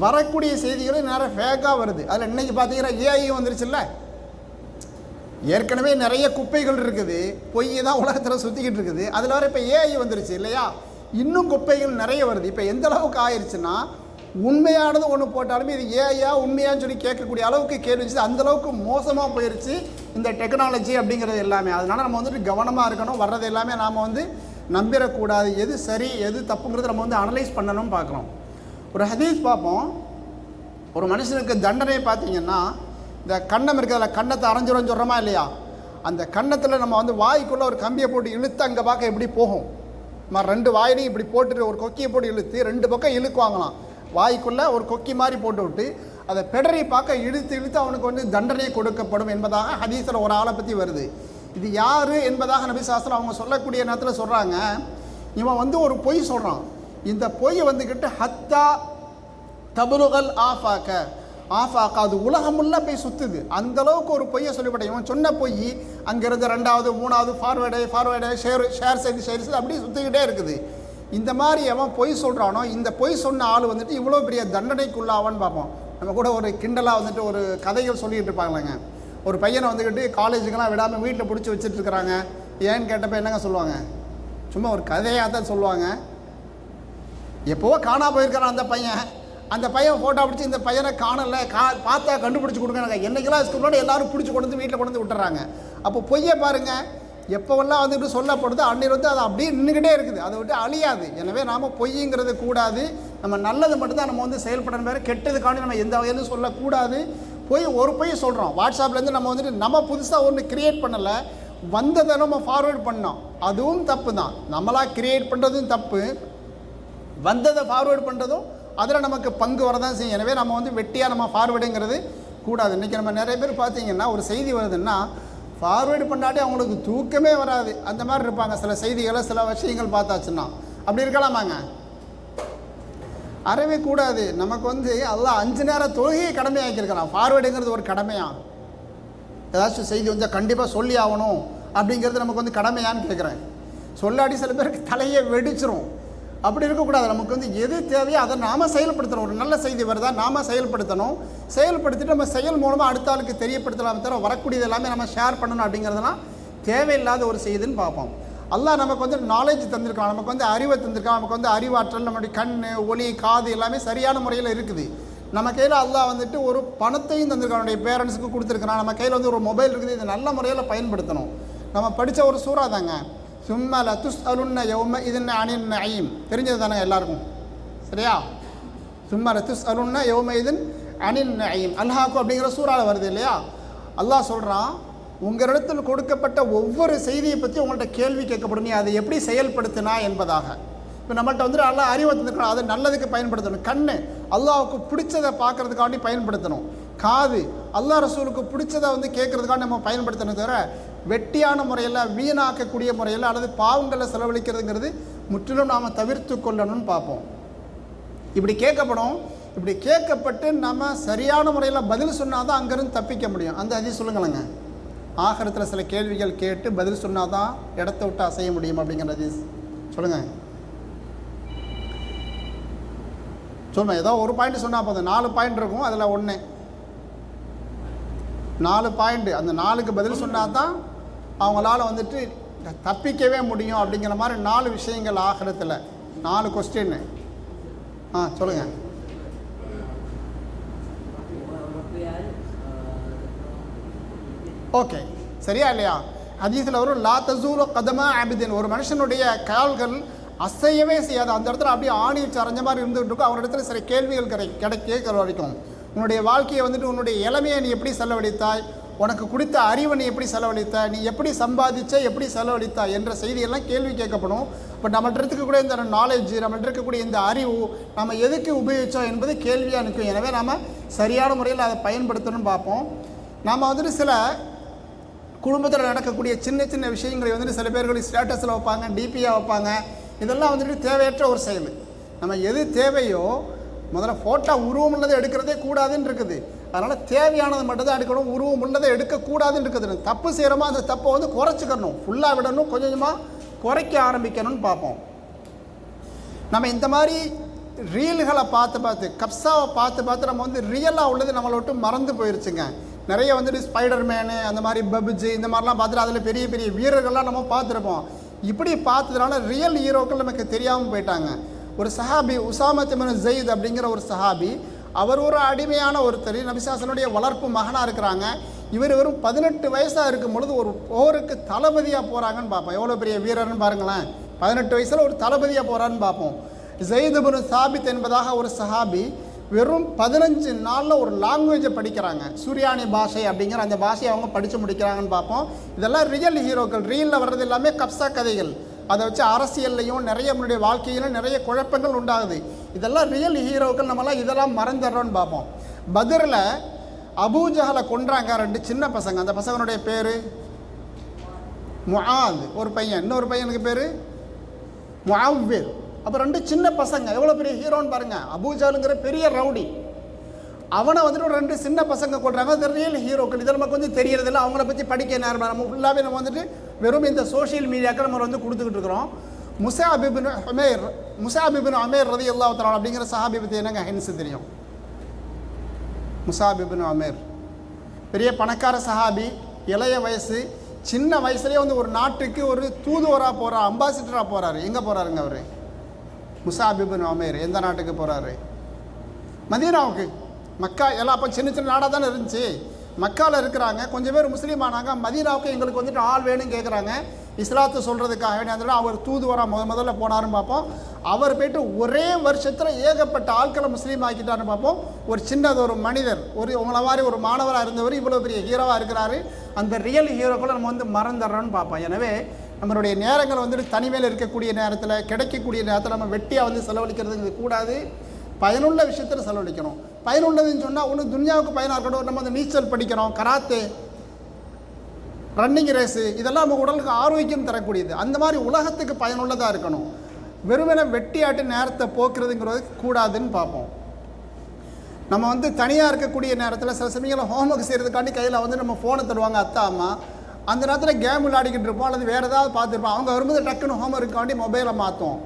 வரக்கூடிய செய்திகளும் நிறைய ஃபேக்காக வருது. அதில் இன்றைக்கி பார்த்தீங்கன்னா ஏஐ வந்துருச்சுல்ல, ஏற்கனவே நிறைய குப்பைகள் இருக்குது, பொய் தான் உலகத்தில் சுற்றிக்கிட்டு இருக்குது, அதில் வர இப்போ ஏஐ வந்துருச்சு இல்லையா? இன்னும் குப்பைகள் நிறைய வருது. இப்போ எந்த அளவுக்கு ஆயிடுச்சுன்னா உண்மையானது ஒன்று போட்டாலுமே இது ஏஐயா உண்மையான்னு சொல்லி கேட்கக்கூடிய அளவுக்கு கேட்டுச்சு. அந்தளவுக்கு மோசமாக போயிடுச்சு இந்த டெக்னாலஜி அப்படிங்கிறது எல்லாமே. அதனால் நம்ம வந்துட்டு கவனமாக இருக்கணும். வர்றது எல்லாமே நாம் வந்து நம்பிடக்கூடாது. எது சரி எது தப்புங்கிறது நம்ம வந்து அனலைஸ் பண்ணணும் பார்க்குறோம். ஒரு ஹதீஸ் பார்ப்போம். ஒரு மனுஷனுக்கு தண்டனை பார்த்தீங்கன்னா, இந்த கன்னம் இருக்கிறதுல கன்னத்தை அரைஞ்சுரம் சொல்கிறோமா இல்லையா? அந்த கன்னத்தில் நம்ம வந்து வாய்க்குள்ளே ஒரு கம்பியை போட்டு இழுத்து அங்கே பார்க்க எப்படி போகும், ரெண்டு வாயிலையும் இப்படி போட்டுட்டு ஒரு கொக்கியை போட்டு இழுத்து ரெண்டு பக்கம் இழுக்குவாங்களாம். வாய்க்குள்ளே ஒரு கொக்கி மாதிரி போட்டு விட்டு அதை பெடரை பார்க்க இழுத்து இழுத்து அவனுக்கு வந்து தண்டனை கொடுக்கப்படும் என்பதாக ஹதீஸில் ஒரு ஆளை பற்றி வருது. இது யார் என்பதாக நபி சாஸ்திரம் அவங்க சொல்லக்கூடிய நேரத்தில் சொல்கிறாங்க, இவன் வந்து ஒரு பொய் சொல்கிறான். இந்த பொய் வந்துக்கிட்டு ஹத்தா தபுருகல் ஆஃபாக்கா அது உலகமுள்ள போய் சுற்றுது. அந்தளவுக்கு ஒரு பொய்யை சொல்லிவிட்டேன். இவன் சொன்ன பொய் அங்கேருந்து ரெண்டாவது மூணாவது ஃபார்வேர்டு ஷேர் செய்து அப்படியே சுற்றிக்கிட்டே இருக்குது. இந்த மாதிரி எவன் பொய் சொல்கிறானோ, இந்த பொய் சொன்ன ஆள் வந்துட்டு இவ்வளோ பெரிய தண்டனைக்குள்ளாவான்னு பார்ப்போம். நம்ம கூட ஒரு கிண்டலாக வந்துட்டு ஒரு கதைகள் சொல்லிகிட்டு இருப்பாங்களேங்க. ஒரு பையனை வந்துக்கிட்டு காலேஜுக்கெல்லாம் விடாமல் வீட்டில் பிடிச்சி வச்சுட்ருக்குறாங்க. ஏன்னு கேட்டப்போ என்னங்க சொல்லுவாங்க, சும்மா ஒரு கதையாக தான் சொல்லுவாங்க. எப்போவோ காணா போயிருக்கிறான் அந்த பையன் ஃபோட்டோ பிடிச்சி இந்த பையனை காணலை, பார்த்தா கண்டுபிடிச்சி கொடுங்க. என்னைக்கெல்லாம் ஸ்கூலோட எல்லோரும் பிடிச்சி கொண்டு வந்து வீட்டில் கொண்டு வந்து விட்டுறாங்க. அப்போ பொய்யை பாருங்கள், எப்போவெல்லாம் வந்து இப்படி சொல்லப்படுது அன்னைக்கு வந்து அது அப்படியே நின்றுக்கிட்டே இருக்குது, அதை விட்டு அழியாது. எனவே நாம் பொய்ங்கிறது கூடாது. நம்ம நல்லது மட்டும்தான் நம்ம வந்து செயல்படணும், வேறு கெட்டதுக்காண்டி நம்ம எந்த வகையிலும் சொல்லக்கூடாது. ஒரு பொய் சொல்கிறோம், வாட்ஸ்அப்லேருந்து நம்ம வந்துட்டு நம்ம புதுசாக ஒன்று க்ரியேட் பண்ணலை, வந்ததை நம்ம ஃபார்வேர்டு பண்ணோம், அதுவும் தப்பு தான். நம்மளாக க்ரியேட் பண்ணுறதும் தப்பு, வந்ததை ஃபார்வேர்டு பண்ணுறதும் அதில் நமக்கு பங்கு வரதான் செய்யும். எனவே நம்ம வந்து வெட்டியாக நம்ம ஃபார்வேர்டுங்கிறது கூடாது. இன்றைக்கி நம்ம நிறைய பேர் பார்த்திங்கன்னா ஒரு செய்தி வருதுன்னா ஃபார்வேர்டு பண்ணாட்டி அவங்களுக்கு தூக்கமே வராது, அந்த மாதிரி இருப்பாங்க. சில செய்திகளை சில விஷயங்கள் பார்த்தாச்சுன்னா அப்படி இருக்கலாமாங்க? அறவே கூடாது. நமக்கு வந்து அல்லாஹ் 5 நேரம் தொழுகையை கடமையாக்கியிருக்கிறான். ஃபார்வேர்டுங்கிறது ஒரு கடமையா? ஏதாச்சும் செய்தி வந்து கண்டிப்பாக சொல்லி ஆகணும் அப்படிங்கிறது நமக்கு வந்து கடமையான்னு கேட்குறேன். சொல்லாடி சில பேருக்கு தலையை வெடிச்சிரும். அப்படி இருக்கக்கூடாது. நமக்கு வந்து எது தேவையோ அதை நாம் செயல்படுத்தணும். ஒரு நல்ல செய்தி வருதா நாம் செயல்படுத்தணும். செயல்படுத்திட்டு நம்ம செயல் மூலமாக அடுத்த ஆளுக்கு தெரியப்படுத்தலாம். தவிர வரக்கூடியது எல்லாமே நம்ம ஷேர் பண்ணணும் அப்படிங்கிறதுலாம் தேவையில்லாத ஒரு செய்தின்னு பார்ப்போம். அல்லாஹ் நமக்கு வந்து நாலேஜ் தந்திருக்கான், நமக்கு வந்து அறிவை தந்திருக்கான், நமக்கு வந்து அறிவாற்றல், நம்மளுடைய கண், ஒலி, காது எல்லாமே சரியான முறையில் இருக்குது. நம்ம கையில் அல்லாஹ் வந்துட்டு ஒரு பணத்தையும் தந்திருக்கான், நம்முடைய பேரண்ட்ஸுக்கு கொடுத்துருக்கான். நம்ம கையில் வந்து ஒரு மொபைல் இருக்குது, இது நல்ல முறையில் பயன்படுத்தணும். நம்ம படித்த ஒரு சூறா தாங்க, சும்மா லத்துஸ் அலுன்ன யௌம இதுன்னு அணின் நயீம், தெரிஞ்சது தானே எல்லாருக்கும், சரியா? சும்மா லத்துஸ் அலுன்ன யௌம இதுன் அணின் நயீம் அல்ஹாக்கு அப்படிங்கிற சூறாவில் வருது இல்லையா? அல்லாஹ் சொல்கிறான், உங்களிடத்தில் கொடுக்கப்பட்ட ஒவ்வொரு செய்தியை பற்றி உங்கள்கிட்ட கேள்வி கேட்கப்படும், நீ அதை எப்படி செயல்படுத்தினா என்பதாக. இப்போ நம்மள்கிட்ட வந்துட்டு அல்லாஹ் அறிவை தந்துருக்கணும், அதை நல்லதுக்கு பயன்படுத்தணும். கண்ணு அல்லாஹுக்கு பிடிச்சதை பார்க்குறதுக்காண்டி பயன்படுத்தணும். காது அல்லாஹ் ரசூலுக்கு பிடிச்சதை வந்து கேட்குறதுக்காண்டி நம்ம பயன்படுத்தணும். தவிர வெட்டியான முறையில், வீணாக்கக்கூடிய முறையில் அல்லது பாவங்களில் செலவழிக்கிறதுங்கிறது முற்றிலும் நாம் தவிர்த்து கொள்ளணும்னு பார்ப்போம். இப்படி கேட்கப்படும். இப்படி கேட்கப்பட்டு நம்ம சரியான முறையில் பதில் சொன்னால் தான் அங்கேருந்து தப்பிக்க முடியும். அந்த அதி சொல்லுங்களேங்க, ஆகரத்தில் சில கேள்விகள் கேட்டு பதில் சொன்னால் தான் இடத்த விட்டு அசைய முடியும் அப்படிங்கிறது சொல்லுங்கள். சொல்லுங்கள், ஏதோ ஒரு பாயிண்ட் சொன்னால் போதும். 4 பாயிண்ட் இருக்கும், அதில் 1 4 பாயிண்ட். அந்த 4க்கு பதில் சொன்னால் தான் அவங்களால வந்துட்டு தப்பிக்கவே முடியும் அப்படிங்கிற மாதிரி 4 விஷயங்கள் ஆகரத்தில் 4 கொஸ்டின். சொல்லுங்கள். ஓகே, சரியா இல்லையா? ஹதீஸில் வரும் லா தஸூலு கதமா ஆபிதின், ஒரு மனுஷனுடைய கால்கள் அசையவே செய்யாது. அந்த இடத்துல அப்படியே ஆணி வச்சு அரைஞ்ச மாதிரி இருந்துகிட்டு இருக்கும். அவரிடத்துல சில கேள்விகள் கேட்குற வரைக்கும் உன்னுடைய வாழ்க்கையை வந்துட்டு உன்னுடைய இளமையை நீ எப்படி செலவழித்தாய், உனக்கு கொடுத்த அறிவை நீ எப்படி செலவழித்தாய், நீ எப்படி சம்பாதிச்ச, எப்படி செலவழித்தாய் என்ற செய்தியெல்லாம் கேள்வி கேட்கப்படும். பட் நம்மள்ட்ட இருக்கக்கூடிய இந்த நாலேஜ், நம்மள்ட்ட இருக்கக்கூடிய இந்த அறிவு நம்ம எதுக்கு உபயோகித்தோம் என்பது கேள்வியாக நிற்கும். எனவே நாம் சரியான முறையில் அதை பயன்படுத்தணும்னு பார்ப்போம். நாம் வந்துட்டு சில குடும்பத்தில் நடக்கக்கூடிய சின்ன சின்ன விஷயங்களை வந்துட்டு சில பேர்கள் ஸ்டேட்டஸில் வைப்பாங்க, டிபியாக வைப்பாங்க. இதெல்லாம் வந்துட்டு தேவையற்ற ஒரு செயல். நம்ம எது தேவையோ முதல்ல ஃபோட்டோ உருவம் உள்ளதை எடுக்கிறதே கூடாதுன்னு இருக்குது. அதனால் தேவையானது மட்டும் தான் எடுக்கணும், உருவம் உள்ளதை எடுக்கக்கூடாதுன்னு இருக்குது. தப்பு செய்கிறோமா அந்த தப்பை வந்து குறைச்சிக்கணும், ஃபுல்லாக விடணும், கொஞ்சம் கொஞ்சமாக குறைக்க ஆரம்பிக்கணும்னு பார்ப்போம். நம்ம இந்த மாதிரி ரீல்களை பார்த்து கப்ஸாவை பார்த்து நம்ம வந்து ரியலாக உள்ளது நம்மளை விட்டு மறந்து போயிடுச்சுங்க. நிறைய வந்துட்டு ஸ்பைடர்மேனு அந்த மாதிரி பப்ஜி இந்த மாதிரிலாம் பார்த்துட்டு அதில் பெரிய பெரிய வீரர்கள்லாம் நம்ம பார்த்துருப்போம். இப்படி பார்த்ததுனால ரியல் ஹீரோக்கள் நமக்கு தெரியாமல் போயிட்டாங்க. ஒரு சஹாபி உசாமத் இப்னு ஸைத் அப்படிங்கிற ஒரு சஹாபி, அவர் ஒரு அடிமையான ஒருத்தர், நபி ஸல்லல்லாஹு வளர்ப்பு மகனாக இருக்கிறாங்க. இவர் வெறும் 18 வயசாக இருக்கும் பொழுது ஒரு போருக்கு தளபதியாக போகிறாங்கன்னு பார்ப்போம். எவ்வளோ பெரிய வீரர்னு பாருங்களேன். 18 வயசில் ஒரு தளபதியாக போகிறான்னு பார்ப்போம். ஸைத் இப்னு சாபித் என்பதாக ஒரு சஹாபி வெறும் 15 நாளில் ஒரு லாங்குவேஜை படிக்கிறாங்க. சூரியானி பாஷை அப்படிங்கிற அந்த பாஷையை அவங்க படித்து முடிக்கிறாங்கன்னு பார்ப்போம். இதெல்லாம் ரியல் ஹீரோக்கள். ரியலில் வர்றது எல்லாமே கப்சா கதைகள். அதை வச்சு அரசியல்லையும் நிறைய நம்மளுடைய வாழ்க்கையிலும் நிறைய குழப்பங்கள் உண்டாகுது. இதெல்லாம் ரியல் ஹீரோக்கள். நம்மளாம் இதெல்லாம் மறந்துடுறோன்னு பார்ப்போம். பத்ரில் அபூஜஹலை கொன்றாங்க 2 சின்ன பசங்க. அந்த பசங்களுடைய பேர் முஆத் ஒரு பையன், இன்னொரு பையனுக்கு பேர் முஅவ்விர். அப்போ 2 சின்ன பசங்க, எவ்வளோ பெரிய ஹீரோன்னு பாருங்கள். அபூஜஹலுங்கிற பெரிய ரவுடி, அவனை வந்துட்டு 2 சின்ன பசங்க கொள்றாங்க. அது ரியல் ஹீரோக்கள். இதில் நமக்கு வந்து தெரியறதில்ல. அவங்கள பற்றி படிக்க நேரம் நம்ம ஃபுல்லாகவே நம்ம வந்துட்டு வெறும் இந்த சோஷியல் மீடியாக்கள் நம்ம வந்து கொடுத்துக்கிட்டு இருக்கிறோம். முஸஅப் இப்னு உமைர் ரலியல்லாஹு தஆலா அப்படிங்கிற சஹாபி பற்றி என்னங்க ஹின்ஸ் தெரியும்? முஸஅப் இப்னு உமைர் பெரிய பணக்கார சஹாபி, இளைய வயசு, சின்ன வயசுலேயே வந்து ஒரு நாட்டுக்கு ஒரு தூதுவராக போகிறார், அம்பாசிடராக போகிறாரு. எங்கே போகிறாருங்க அவர்? முஸஅப் இப்னு உமைர் எந்த நாட்டுக்கு போகிறாரு? மதீனாவுக்கு. மக்கா எல்லாம் அப்போ சின்ன சின்ன நாடாக தானே இருந்துச்சு. மக்காவில் இருக்கிறாங்க, கொஞ்சம் பேர் முஸ்லீம் ஆனாங்க. மதீனாவுக்கு எங்களுக்கு வந்துட்டு ஆள் வேணும்னு கேட்குறாங்க. இஸ்லாத்தை சொல்கிறதுக்காக வேண்டிய அந்த அவர் தூதுவராக முதல்ல போனாருன்னு பார்ப்போம். அவர் போய்ட்டு ஒரே வருஷத்தில் ஏகப்பட்ட ஆட்களை முஸ்லீம் ஆக்கிட்டாருன்னு பார்ப்போம். ஒரு சின்னது ஒரு மனிதர், உங்களை மாதிரி ஒரு மாணவராக இருந்தவர் இவ்வளோ பெரிய ஹீரோவாக இருக்கிறாரு. அந்த ரியல் ஹீரோக்களை நம்ம வந்து மறந்துடுறோன்னு பார்ப்போம். எனவே நம்மளுடைய நேரங்கள் வந்துட்டு தனிமையில் இருக்கக்கூடிய நேரத்தில், கிடைக்கக்கூடிய நேரத்தில் நம்ம வெட்டியாக வந்து செலவழிக்கிறதுக்கு கூடாது. பயனுள்ள விஷயத்தில் செலவழிக்கணும். பயனுள்ளதுன்னு சொன்னால் ஒன்று துன்யாவுக்கு பயனாக இருக்கணும். நம்ம வந்து நீச்சல் படிக்கிறோம், கராத்தே, ரன்னிங் ரேஸு, இதெல்லாம் நம்ம உடலுக்கு ஆரோக்கியம் தரக்கூடியது. அந்த மாதிரி உலகத்துக்கு பயனுள்ளதாக இருக்கணும். வெறுமனே வெட்டியாட்டு நேரத்தை போக்குறதுங்கிறது கூடாதுன்னு பார்ப்போம். நம்ம வந்து தனியாக இருக்கக்கூடிய நேரத்தில் சில சமயங்களில் ஹோம்ஒர்க் செய்கிறதுக்காண்டி கையில் வந்து நம்ம ஃபோனை தருவாங்க அத்தா அம்மா. அந்த நேரத்தில் கேம் விளையாடிக்கிட்டு இருப்போம் அல்லது வேறு ஏதாவது பார்த்துருப்போம். அவங்க வரும்போது டக்குன்னு ஹோம்ஒர்க்காண்டி மொபைலை மாற்றுவோம்.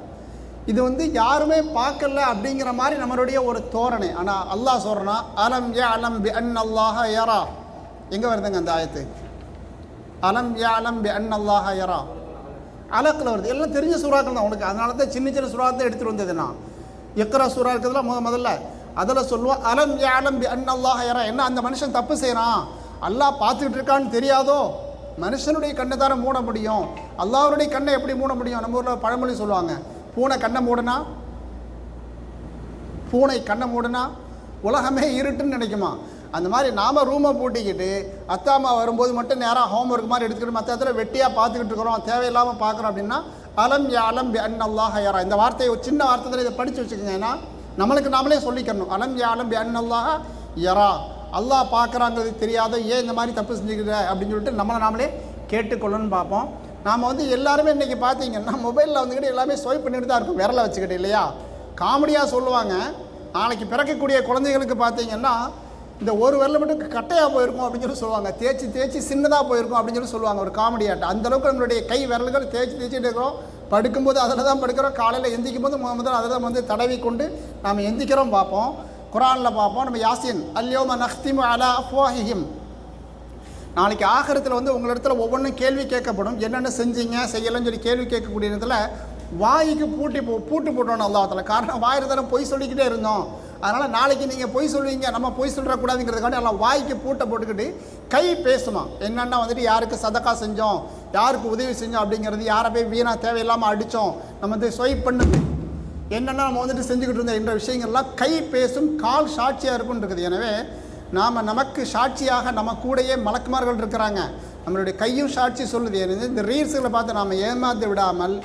இது வந்து யாருமே பார்க்கல அப்படிங்கிற மாதிரி நம்மளுடைய ஒரு தோரணை. ஆனால் அல்லாஹ் சொல்கிறனா அலம் யஅலம் பி அன்னல்லாஹ யரா. எங்கே வருதுங்க அந்த ஆயத்து? அலம் யஅலம் பி அன்னல்லாஹ யரா. அலக்கில் வருது. எல்லாம் தெரிஞ்ச சூறாக்கள் தான் உனக்கு. அதனால தான் சின்ன சின்ன சூறாத்தை எடுத்துகிட்டு வந்ததுன்னா இக்ரா சூறா இருக்கிறதுல முதல்ல அதில் சொல்லுவோம் அலம் யஅலம் பி அன்னல்லாஹ யரா. என்ன அந்த மனுஷன் தப்பு செய்கிறான், அல்லாஹ் பார்த்துக்கிட்டு இருக்கான்னு தெரியாதோ? மனுஷனுடைய கண்ணை தானே மூட முடியும், அல்லாஹ்வுடைய கண்ணை எப்படி மூட முடியும்? நம்ம ஊரில் பழமொழி சொல்லுவாங்க, பூனை கண்ணை மூடனா உலகமே இருட்டுன்னு நினைக்குமா? அந்த மாதிரி நாம் ரூமை பூட்டிக்கிட்டு அத்தாமா வரும்போது மட்டும் நேராக ஹோம்ஒர்க் மாதிரி எடுத்துக்கிட்டு மற்ற இடத்துல வெட்டியாக பார்த்துக்கிட்டு இருக்கிறோம், தேவையில்லாமல் பார்க்குறோம் அப்படின்னா அலம் யஅலம் பி அன்னல்லாஹ யரா. இந்த வார்த்தையை ஒரு சின்ன வார்த்தை இதை படித்து வச்சுக்கோங்க. ஏன்னா நம்மளுக்கு நாமளே சொல்லிக்கணும். அலம் யஅலம் பி அன்னல்லாஹ யரா. அல்லாஹ் பார்க்குறாங்கிறது தெரியாத ஏன் இந்த மாதிரி தப்பு செஞ்சுக்கிற அப்படின்னு சொல்லிட்டு நம்மளை நாமளே கேட்டுக்கொள்ளணும்னு பார்ப்போம். நாம் வந்து எல்லாருமே இன்றைக்கி பார்த்தீங்கன்னா மொபைலில் வந்துக்கிட்டு எல்லாமே ஸ்வைப் பண்ணிட்டு தான் இருக்கும், விரலை வச்சுக்கிட்டு இல்லையா? காமெடியாக சொல்லுவாங்க, நாளைக்கு பிறக்கக்கூடிய குழந்தைகளுக்கு பார்த்தீங்கன்னா இந்த ஒரு விரலை மட்டும் கட்டையாக போயிருக்கும் அப்படின்னு சொல்லி சொல்லுவாங்க, தேய்ச்சி சின்னதாக போயிருக்கும் அப்படின்னு சொல்லி சொல்லுவாங்க ஒரு காமெடியாட்ட. அந்தளவுக்கு நம்மளுடைய கை விரல்கள் தேய்ச்சிட்டு இருக்கிறோம். படுக்கும்போது அதில் தான் படுக்கிறோம், காலையில் எந்திக்கும் போது முதல்ல அதை தான் வந்து தடவி கொண்டு நாம் எந்திக்கிறோம் பார்ப்போம். குரானில் பார்ப்போம். நம்ம யாசின் அல்யோம நஹ்திமு அலா அஃப்வாஹிஹிம். நாளைக்கு ஆகிரத்தில் வந்து உங்களிடத்துல ஒவ்வொன்றும் கேள்வி கேட்கப்படும். என்னென்ன செஞ்சீங்க செய்யலைன்னு சொல்லி கேள்வி கேட்கக்கூடிய இடத்துல வாய்க்கு பூட்டு போட்டோன்னு அல்லாஹ்தால. காரணம் வாயிரத்தில் பொய் சொல்லிக்கிட்டே இருந்தோம். அதனால் நாளைக்கு நீங்கள் பொய் சொல்லுவீங்க, நம்ம பொய் சொல்லிடக்கூடாதுங்கிறதுக்காண்டி எல்லாம் வாய்க்கு பூட்டை போட்டுக்கிட்டு கை பேசுமா. என்னென்னா வந்துட்டு யாருக்கு சதக்கா செஞ்சோம், யாருக்கு உதவி செஞ்சோம் அப்படிங்கிறது, யாரை போய் வீணாக தேவையில்லாமல் அடித்தோம், நம்ம வந்து ஸ்வைப் பண்ணுது என்னென்னா நம்ம வந்துட்டு செஞ்சுக்கிட்டு இருந்த என்ற விஷயங்கள்லாம் கை பேசும் கால் சாட்சியாக இருக்குன்னு இருக்குது. எனவே நாம் நமக்கு சாட்சியாக நம்ம கூடயே மலக்குமார்கள் இருக்கிறாங்க, நம்மளுடைய கையும் சாட்சி சொல்லுது. எனவே இந்த ரீல்ஸுகளை பார்த்து நாம் ஏமாந்து விடாமல்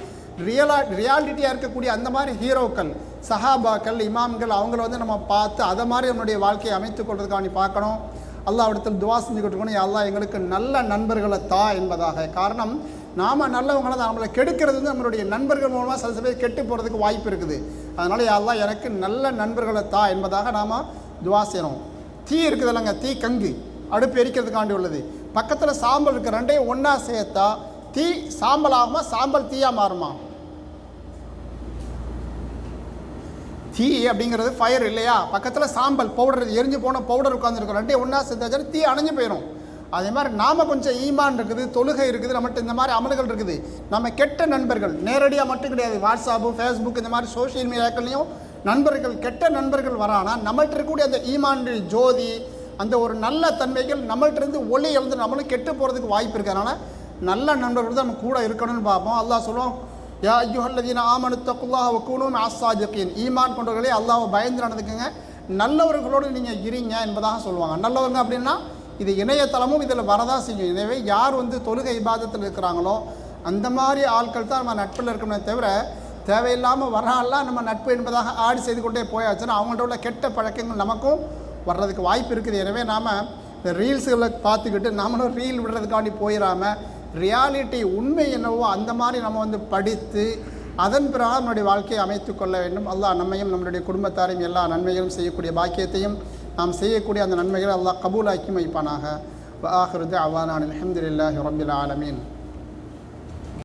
ரியாலிட்டியாக இருக்கக்கூடிய அந்த மாதிரி ஹீரோக்கள், சஹாபாக்கள், இமாம்கள், அவங்கள வந்து நம்ம பார்த்து அதை மாதிரி நம்மளுடைய வாழ்க்கையை அமைத்துக் கொள்றதுக்காண்டி பார்க்கணும். அல்லாஹ்விடத்தில் துவா செஞ்சுக்கிட்டு இருக்கணும், யா அல்லாஹ் எங்களுக்கு நல்ல நண்பர்களை தா என்பதாக. காரணம் நாம் நல்லவங்களை தான், நம்மளை கெடுக்கிறது வந்து நம்மளுடைய நண்பர்கள் மூலமாக சில பேர் கெட்டு போகிறதுக்கு வாய்ப்பு இருக்குது. அதனால் யா அல்லாஹ் எனக்கு நல்ல நண்பர்களை தா என்பதாக நாம் துவா செய்யணும். தீ இருக்குது இல்லைங்க, தீ கங்கு அடுப்பு எரிக்கிறதுக்காண்டி உள்ளது, பக்கத்தில் சாம்பல் இருக்குது, ரெண்டையும் ஒன்றா சேர்த்தா தீ சாம்பல் ஆகுமா, சாம்பல் தீயாக மாறுமா? தீ அப்படிங்கிறது ஃபயர் இல்லையா, பக்கத்தில் சாம்பல் பவுடர் எரிஞ்சு போன பவுடர் உட்காந்துருக்கும், ரெண்டையும் ஒன்றா சேர்த்தாச்சும் தீ அணைஞ்சு போயிடும். அதே மாதிரி நாம் கொஞ்சம் ஈமான் இருக்குது, தொழுகை இருக்குது, நம்மகிட்ட இந்த மாதிரி அமல்கள் இருக்குது. நம்ம கெட்ட நண்பர்கள் நேரடியாக மட்டும் கிடையாது, வாட்ஸ்அப்பு, ஃபேஸ்புக் இந்த மாதிரி சோஷியல் மீடியாக்கள்லையும் நண்பர்கள், கெட்ட நண்பர்கள் வரானா நம்மள்ட்ட இருக்கக்கூடிய அந்த ஈமான் ஜோதி, அந்த ஒரு நல்ல தன்மைகள் நம்மள்ட்ட இருந்து ஒளி எழுந்து நம்மளும் கெட்டு போகிறதுக்கு வாய்ப்பு இருக்குது. அதனால் நல்ல நண்பர்கள் தான் நம்ம கூட இருக்கணும்னு பார்ப்போம். அல்லாஹ் சொல்லுவோம், யா அய்யுஹல்லதீன ஆமனு தக்குல்லாஹ வகூனு மஅஸ்ஸாதிகீன், ஈமான் கொண்டவர்களே அல்லாஹ்வை பயந்து நடந்துக்குங்க, நல்லவர்களோடு நீங்கள் இருங்க என்பதாக சொல்லுவாங்க. நல்லவங்க அப்படின்னா இது இணையதளமும் இதில் வரதான் செய்யும். எனவே யார் வந்து தொழுகை இபாதத்தில் இருக்கிறாங்களோ அந்த மாதிரி ஆட்கள் தான் நம்ம நட்பில் இருக்கணுமே தவிர, தேவையில்லாமல் வராலாம் நம்ம நட்பு என்பதாக ஆடி செய்து கொண்டே போயாச்சுன்னா அவங்கள்ட்ட உள்ள கெட்ட பழக்கங்கள் நமக்கும் வர்றதுக்கு வாய்ப்பு இருக்குது. எனவே நாம் இந்த ரீல்ஸுகளை பார்த்துக்கிட்டு நம்மளும் ரீல் விடுறதுக்காண்டி போயிடாமல் ரியாலிட்டி உண்மை என்னவோ அந்த மாதிரி நம்ம வந்து படித்து அதன் பிறகு நம்மளுடைய வாழ்க்கையை அமைத்து கொள்ள வேண்டும். அல்லாஹ் நம்மையும் நம்மளுடைய குடும்பத்தாரையும் எல்லா நன்மைகளும் செய்யக்கூடிய பாக்கியத்தையும் நாம் செய்யக்கூடிய அந்த நன்மைகளை அல்லாஹ் கபூலாக்கி வைப்பானாக. வஆகிரு தஅவானா அல்ஹம்துலில்லாஹி ரப்பில் ஆலமீன்.